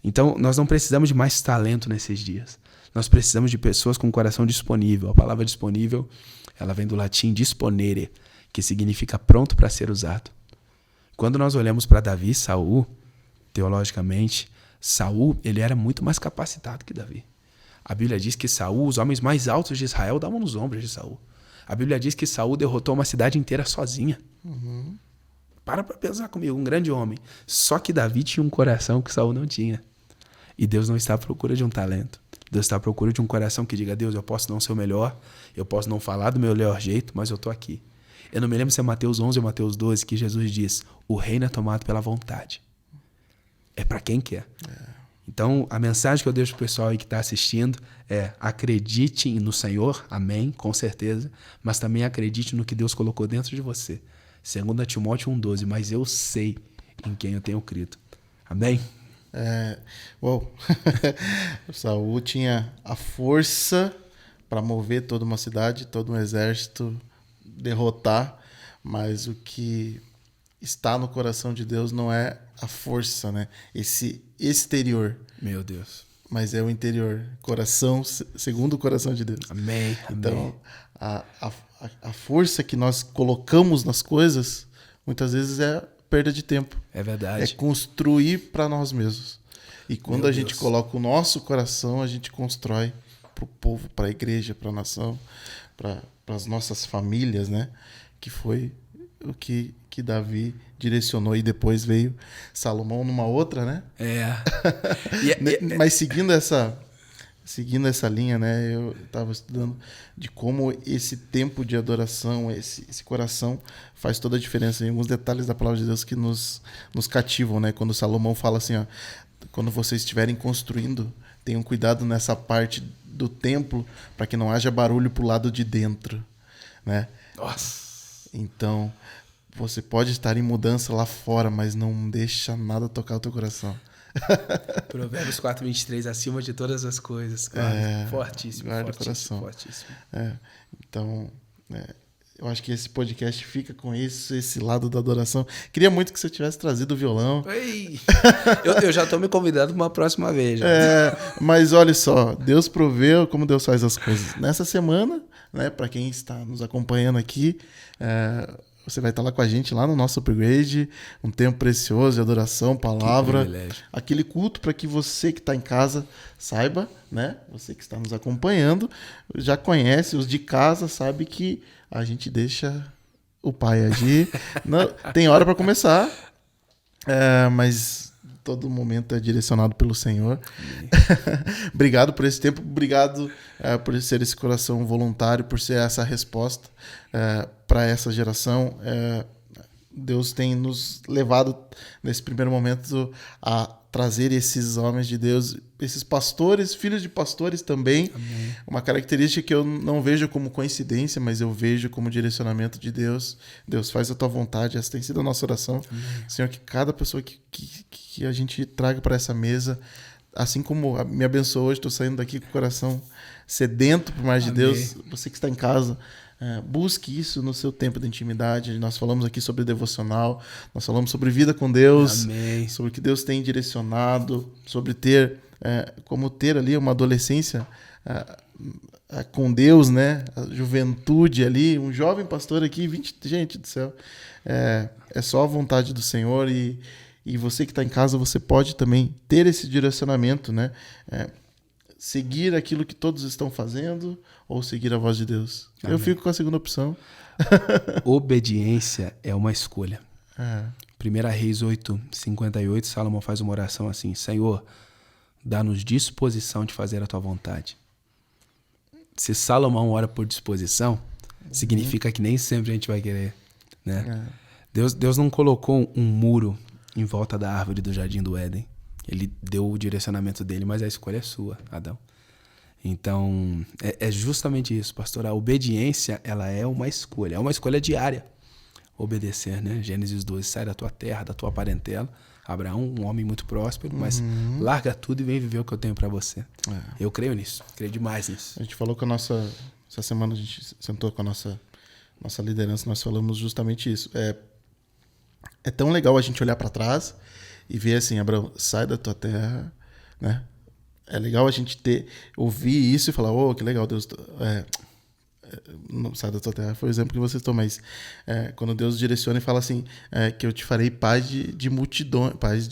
Então, nós não precisamos de mais talento nesses dias. Nós precisamos de pessoas com o coração disponível. A palavra disponível, ela vem do latim disponere, que significa pronto para ser usado. Quando nós olhamos para Davi e Saul, teologicamente, Saul, ele era muito mais capacitado que Davi. A Bíblia diz que Saul, os homens mais altos de Israel, davam nos ombros de Saul. A Bíblia diz que Saul derrotou uma cidade inteira sozinha. Para pensar comigo, um grande homem. Só que Davi tinha um coração que Saul não tinha. E Deus não está à procura de um talento. Deus está à procura de um coração que diga, Deus, eu posso não ser o melhor, eu posso não falar do meu melhor jeito, mas eu estou aqui. Eu não me lembro se é Mateus 11 ou Mateus 12 que Jesus diz, o reino é tomado pela vontade. É para quem quer. Então, a mensagem que eu deixo pro pessoal aí que está assistindo é acredite no Senhor, amém, com certeza, mas também acredite no que Deus colocou dentro de você. 2 Timóteo 1,12, mas eu sei em quem eu tenho crido. Amém? Saul tinha a força para mover toda uma cidade, todo um exército, derrotar, mas o que está no coração de Deus não é a força, né? Esse exterior. Meu Deus. Mas é o interior. Coração, segundo o coração de Deus. Amém. Então, a força que nós colocamos nas coisas, muitas vezes é perda de tempo. É verdade. É construir para nós mesmos. E quando Meu a gente Deus. coloca o nosso coração, a gente constrói para o povo, para a igreja, para a nação, para as nossas famílias, né? Que foi o que Davi direcionou. E depois veio Salomão numa outra, né? Mas seguindo essa linha, né? Eu estava estudando de como esse tempo de adoração, esse coração faz toda a diferença. Em alguns detalhes da palavra de Deus que nos cativam, né? Quando Salomão fala assim, ó, quando vocês estiverem construindo, tenham cuidado nessa parte do templo para que não haja barulho pro lado de dentro, né? Nossa. Então, você pode estar em mudança lá fora, mas não deixa nada tocar o teu coração. Provérbios 4:23, acima de todas as coisas. Fortíssimo, guarda o fortíssimo, coração. fortíssimo. Então, eu acho que esse podcast fica com isso, esse lado da adoração. Queria muito que você tivesse trazido o violão. Ei, eu já estou me convidando para uma próxima vez. Já. Mas olha só, Deus proveu como Deus faz as coisas. Nessa semana, né, para quem está nos acompanhando aqui, você vai estar lá com a gente, lá no nosso upgrade, um tempo precioso de adoração, palavra, aquele culto para que você que está em casa saiba, né? Você que está nos acompanhando, já conhece, os de casa sabe que a gente deixa o pai agir. Não, tem hora para começar, mas todo momento é direcionado pelo Senhor. Obrigado por esse tempo, obrigado por ser esse coração voluntário, por ser essa resposta para essa geração. Deus tem nos levado nesse primeiro momento a trazer esses homens de Deus, esses pastores, filhos de pastores também. Amém. Uma característica que eu não vejo como coincidência, mas eu vejo como direcionamento de Deus. Deus, faz a tua vontade. Essa tem sido a nossa oração. Amém. Senhor, que cada pessoa que a gente traga para essa mesa, assim como me abençoou hoje, estou saindo daqui com o coração sedento por mais de Deus. Você que está em casa, busque isso no seu tempo de intimidade. Nós falamos aqui sobre devocional, nós falamos sobre vida com Deus, Amém. sobre o que Deus tem direcionado, sobre como ter ali uma adolescência com Deus, né? A juventude ali, um jovem pastor aqui, gente do céu, é só a vontade do Senhor. E você que está em casa, você pode também ter esse direcionamento, né? Seguir aquilo que todos estão fazendo ou seguir a voz de Deus. Amém. Eu fico com a segunda opção. Obediência é uma escolha. 1 Reis 8:58, Salomão faz uma oração assim: Senhor, dá-nos disposição de fazer a tua vontade. Se Salomão ora por disposição, significa que nem sempre a gente vai querer, né? Deus não colocou um muro em volta da árvore do jardim do Éden. Ele deu o direcionamento dele, mas a escolha é sua, Adão. Então, é justamente isso, pastor. A obediência, ela é uma escolha diária. Obedecer, né? Gênesis 12, sai da tua terra, da tua parentela. Abraão, um homem muito próspero, mas larga tudo e vem viver o que eu tenho para você. Eu creio nisso, creio demais nisso. A gente falou com essa semana a gente sentou com a nossa liderança, nós falamos justamente isso. É tão legal a gente olhar para trás e ver assim, Abraão, sai da tua terra, né? É legal a gente ouvir isso e falar, que legal, Deus... não sai da tua terra, foi o exemplo que você citou, mas quando Deus direciona e fala assim, que eu te farei paz de multidão, paz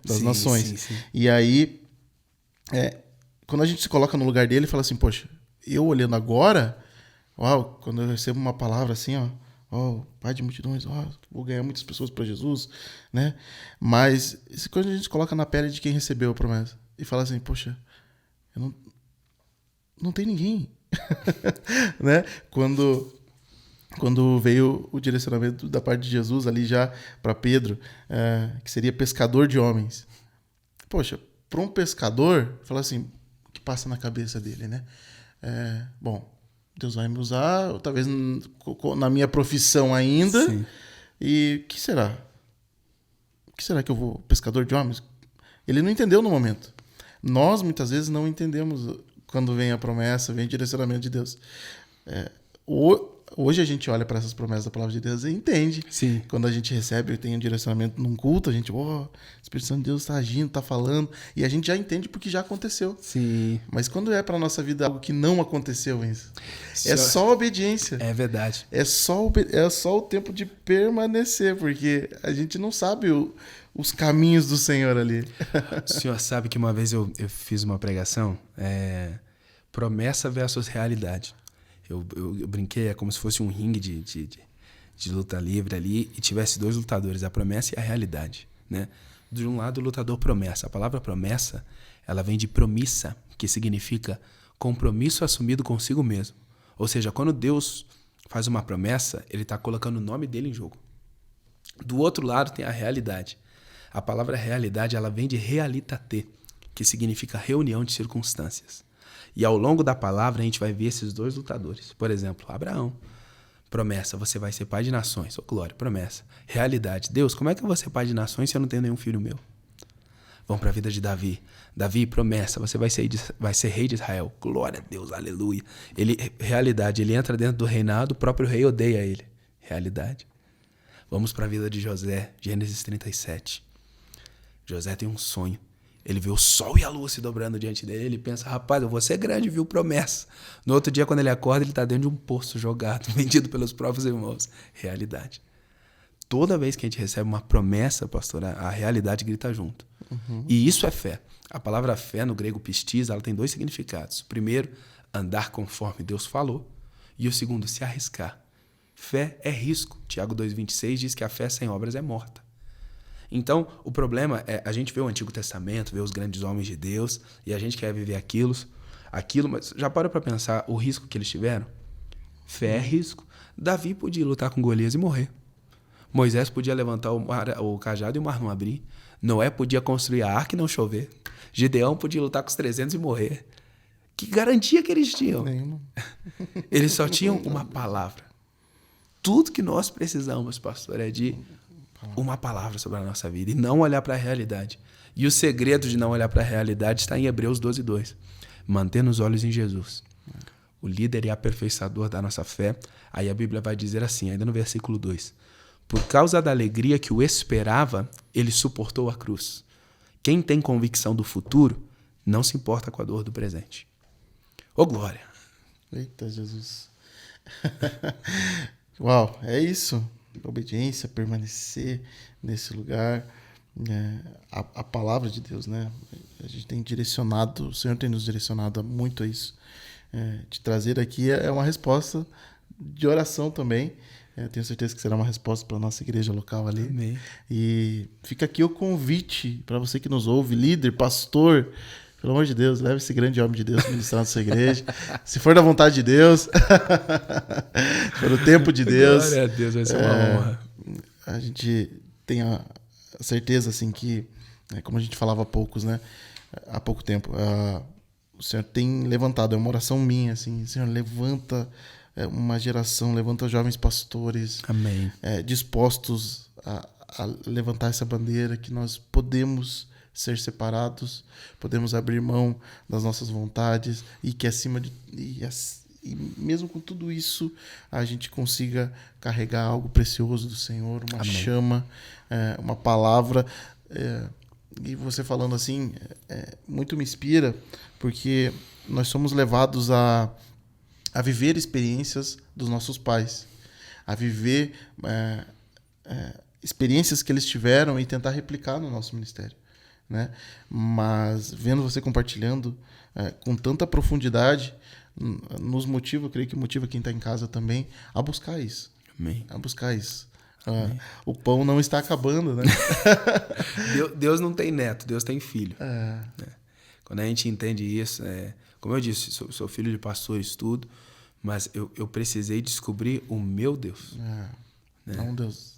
das nações. Sim. E aí, quando a gente se coloca no lugar dele, fala assim, poxa, eu olhando agora, Uau, quando eu recebo uma palavra assim, ó, pai de multidões, vou ganhar muitas pessoas para Jesus, né? Mas quando a gente coloca na pele de quem recebeu a promessa e fala assim, poxa, eu não tem ninguém, né? Quando veio o direcionamento da parte de Jesus ali já para Pedro, que seria pescador de homens. Poxa, para um pescador, fala assim, o que passa na cabeça dele, né? Bom, Deus vai me usar, talvez na minha profissão ainda. Sim. E o que será? O que será que eu vou? Pescador de homens? Ele não entendeu no momento. Nós, muitas vezes, não entendemos quando vem a promessa, vem o direcionamento de Deus. Hoje a gente olha para essas promessas da palavra de Deus e entende. Sim. Quando a gente recebe e tem um direcionamento num culto, a gente, o Espírito Santo de Deus está agindo, está falando, e a gente já entende porque já aconteceu. Sim. Mas quando é para a nossa vida algo que não aconteceu, isso, é só obediência. É verdade. É só o tempo de permanecer, porque a gente não sabe os caminhos do Senhor ali. O senhor sabe que uma vez eu fiz uma pregação, promessa versus realidade. Eu brinquei, é como se fosse um ringue de luta livre ali e tivesse dois lutadores, a promessa e a realidade, né? De um lado, o lutador promessa. A palavra promessa, ela vem de promissa, que significa compromisso assumido consigo mesmo. Ou seja, quando Deus faz uma promessa, ele está colocando o nome dele em jogo. Do outro lado tem a realidade. A palavra realidade, ela vem de realitate, que significa reunião de circunstâncias. E ao longo da palavra a gente vai ver esses dois lutadores. Por exemplo, Abraão. Promessa, você vai ser pai de nações. Glória, promessa. Realidade, Deus, como é que eu vou ser pai de nações se eu não tenho nenhum filho meu? Vamos para a vida de Davi. Davi, promessa, você vai ser rei de Israel. Glória a Deus, aleluia. Realidade, ele entra dentro do reinado, o próprio rei odeia ele. Realidade. Vamos para a vida de José, Gênesis 37. José tem um sonho. Ele vê o sol e a lua se dobrando diante dele. Ele pensa, rapaz, eu vou ser grande, viu? Promessa. No outro dia, quando ele acorda, ele está dentro de um poço jogado, vendido pelos próprios irmãos. Realidade. Toda vez que a gente recebe uma promessa, pastor, a realidade grita junto. Uhum. E isso é fé. A palavra fé, no grego pistis, ela tem dois significados. O primeiro, andar conforme Deus falou. E o segundo, se arriscar. Fé é risco. Tiago 2,26 diz que a fé sem obras é morta. Então, o problema é, a gente vê o Antigo Testamento, vê os grandes homens de Deus, e a gente quer viver aquilo, mas já para pensar o risco que eles tiveram? Fé é risco. Davi podia lutar com Golias e morrer. Moisés podia levantar o cajado e o mar não abrir. Noé podia construir a arca e não chover. Gideão podia lutar com os 300 e morrer. Que garantia que eles tinham? Nenhuma. Eles só tinham uma palavra. Tudo que nós precisamos, pastor, é de uma palavra sobre a nossa vida e não olhar para a realidade. E o segredo de não olhar para a realidade está em Hebreus 12:2. Mantendo os olhos em Jesus, o líder e aperfeiçoador da nossa fé. Aí a Bíblia vai dizer assim, ainda no versículo 2. Por causa da alegria que o esperava, ele suportou a cruz. Quem tem convicção do futuro não se importa com a dor do presente. Ô glória! Eita, Jesus. Uau, é isso. Obediência, permanecer nesse lugar, a palavra de Deus, né? A gente tem direcionado, o Senhor tem nos direcionado muito a isso. De trazer aqui é uma resposta de oração também. Tenho certeza que será uma resposta para a nossa igreja local ali. Amém. E fica aqui o convite para você que nos ouve, líder, pastor. Pelo amor de Deus, leve esse grande homem de Deus ministrar na sua igreja. Se for da vontade de Deus, for o tempo de Deus. Glória a Deus, vai ser uma honra. A gente tem a certeza, assim, que, como a gente falava há pouco tempo, o Senhor tem levantado, é uma oração minha, assim, Senhor, levanta uma geração, levanta jovens pastores. Amém. Dispostos a levantar essa bandeira, que nós podemos ser separados, podemos abrir mão das nossas vontades e que e mesmo com tudo isso a gente consiga carregar algo precioso do Senhor, uma Amém. chama, uma palavra. E você falando assim, muito me inspira, porque nós somos levados a viver experiências dos nossos pais, a viver experiências que eles tiveram e tentar replicar no nosso ministério. né? Mas vendo você compartilhando com tanta profundidade, nos motiva, eu creio que motiva quem está em casa também a buscar isso. Amém. A buscar isso. O pão não está acabando, né? Deus não tem neto, Deus tem filho. É. Quando a gente entende isso, como eu disse, sou filho de pastores, tudo, mas eu precisei descobrir o meu Deus. Né? Não Deus.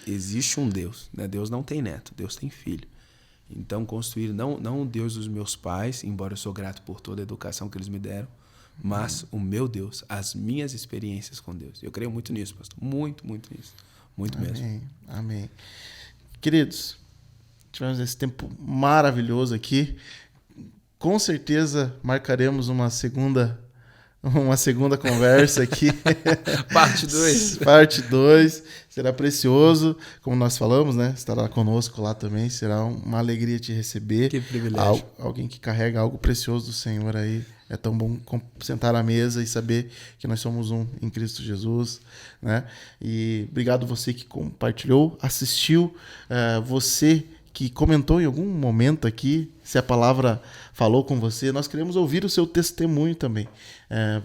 Existe um Deus, né? Deus não tem neto, Deus tem filho. Então, construir não o Deus dos meus pais, embora eu sou grato por toda a educação que eles me deram, mas o meu Deus, as minhas experiências com Deus. Eu creio muito nisso, pastor. Muito, muito nisso. Muito Amém. mesmo. Amém. Queridos, tivemos esse tempo maravilhoso aqui. Com certeza marcaremos uma segunda conversa aqui. Parte 2. Parte 2. Será precioso, como nós falamos, né? Estará conosco lá também. Será uma alegria te receber. Que privilégio. Alguém que carrega algo precioso do Senhor aí. É tão bom sentar à mesa e saber que nós somos um em Cristo Jesus, né? E obrigado você que compartilhou, assistiu, você que comentou em algum momento aqui, se a palavra falou com você. Nós queremos ouvir o seu testemunho também.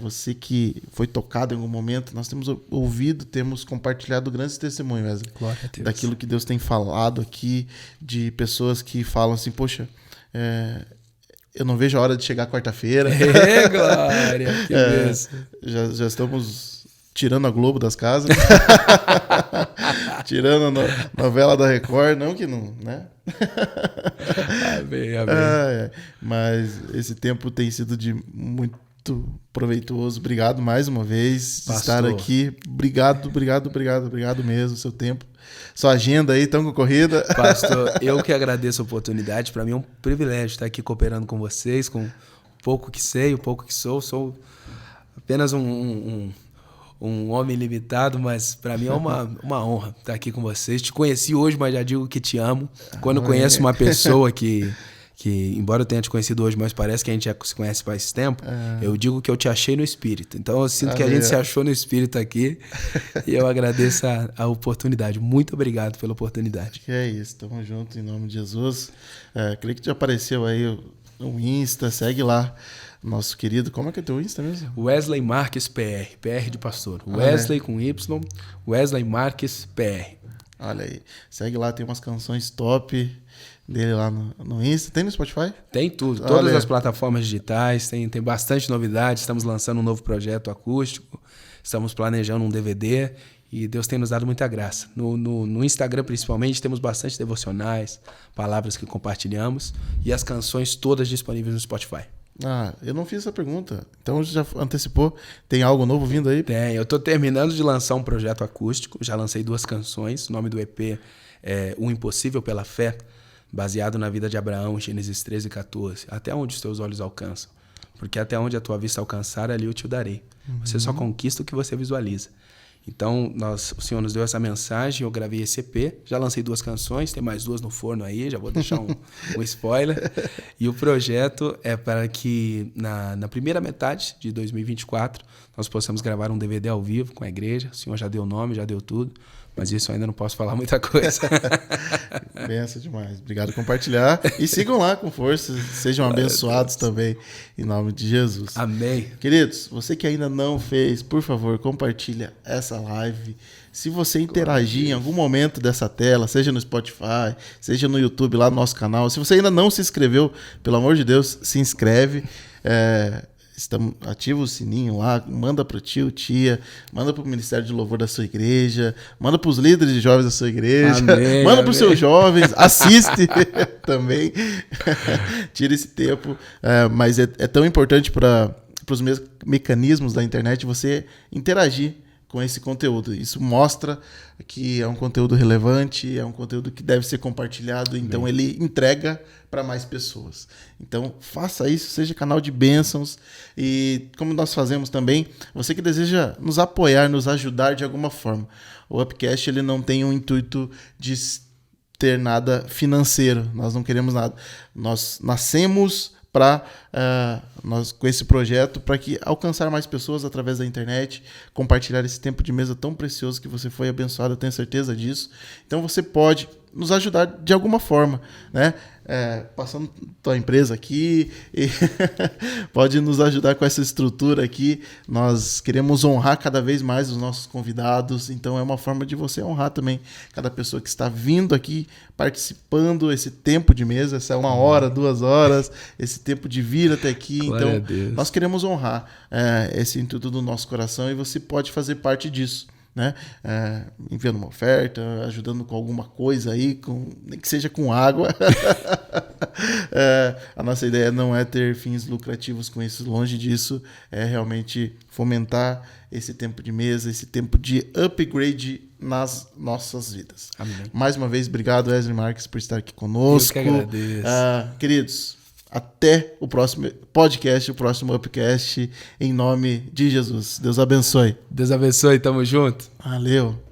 Você que foi tocado em algum momento, nós temos ouvido, temos compartilhado grandes testemunhos, Wesley, Glória a Deus. daquilo que Deus tem falado aqui, de pessoas que falam assim, poxa, eu não vejo a hora de chegar quarta-feira. Glória, que bênção. Já estamos tirando a Globo das casas. Tirando a novela da Record. Não que não, né? Amém. Mas esse tempo tem sido de muito proveitoso. Obrigado mais uma vez de estar aqui. Obrigado mesmo, seu tempo. Sua agenda aí tão concorrida. Pastor, eu que agradeço a oportunidade. Para mim é um privilégio estar aqui cooperando com vocês, com o pouco que sei, o pouco que sou. Sou apenas um homem limitado, mas para mim é uma honra estar aqui com vocês. Te conheci hoje, mas já digo que te amo. Quando eu conheço uma pessoa que, embora eu tenha te conhecido hoje, mas parece que a gente já se conhece faz tempo, eu digo que eu te achei no Espírito. Então eu sinto que a gente se achou no Espírito aqui e eu agradeço a oportunidade. Muito obrigado pela oportunidade. Que é isso, tamo junto em nome de Jesus. Creio que já apareceu aí o Insta, segue lá. Nosso querido, como é que é teu Insta mesmo? Wesley Marques PR, PR de pastor. Wesley com Y, Wesley Marques PR. Olha aí, segue lá, tem umas canções top dele lá no Insta. Tem no Spotify? Tem tudo, todas as plataformas digitais, tem bastante novidade. Estamos lançando um novo projeto acústico, estamos planejando um DVD e Deus tem nos dado muita graça. No Instagram, principalmente, temos bastante devocionais, palavras que compartilhamos e as canções todas disponíveis no Spotify. Eu não fiz essa pergunta. Então já antecipou. Tem algo novo vindo aí? Tem. Eu estou terminando de lançar um projeto acústico. Já lancei 2 canções. O nome do EP é O Impossível pela Fé, baseado na vida de Abraão, Gênesis 13 e 14. Até onde os teus olhos alcançam. Porque até onde a tua vista alcançar, ali eu te o darei. Você só conquista o que você visualiza. Então, o Senhor nos deu essa mensagem, eu gravei esse EP, já lancei 2 canções, tem mais 2 no forno aí, já vou deixar um spoiler. E o projeto é para que na primeira metade de 2024 nós possamos gravar um DVD ao vivo com a igreja. O Senhor já deu o nome, já deu tudo, mas isso eu ainda não posso falar muita coisa. Benção demais. Obrigado por compartilhar. E sigam lá com força. Sejam abençoados também, em nome de Jesus. Amém. Queridos, você que ainda não fez, por favor, compartilha essa live. Se você interagir em algum momento dessa tela, seja no Spotify, seja no YouTube, lá no nosso canal. Se você ainda não se inscreveu, pelo amor de Deus, se inscreve. Ativa o sininho lá, manda pro tio, tia, manda pro Ministério de Louvor da sua igreja, manda pros líderes de jovens da sua igreja, manda pros seus jovens, assiste também. Tira esse tempo, mas é tão importante para os mecanismos da internet você interagir com esse conteúdo. Isso mostra que é um conteúdo relevante, é um conteúdo que deve ser compartilhado, então ele entrega para mais pessoas. Então faça isso, seja canal de bênçãos e como nós fazemos também, você que deseja nos apoiar, nos ajudar de alguma forma. O Upcast ele não tem um intuito de ter nada financeiro, nós não queremos nada. Nós nascemos nós com esse projeto para que alcançar mais pessoas através da internet, compartilhar esse tempo de mesa tão precioso que você foi abençoado, eu tenho certeza disso. Então você pode nos ajudar de alguma forma, né? Passando tua empresa aqui, e pode nos ajudar com essa estrutura aqui. Nós queremos honrar cada vez mais os nossos convidados, então é uma forma de você honrar também cada pessoa que está vindo aqui, participando esse tempo de mesa, essa 1 hora, 2 horas, esse tempo de vir até aqui. Glória Então, nós queremos honrar esse intuito do nosso coração, e você pode fazer parte disso, né? Enviando uma oferta, ajudando com alguma coisa aí, nem que seja com água. A nossa ideia não é ter fins lucrativos com isso, longe disso, é realmente fomentar esse tempo de mesa, esse tempo de upgrade nas nossas vidas. Amém. Mais uma vez, obrigado, Wesley Marques, por estar aqui conosco. Eu que agradeço. Queridos, até o próximo podcast, o próximo Upcast, em nome de Jesus. Deus abençoe. Deus abençoe, tamo junto. Valeu.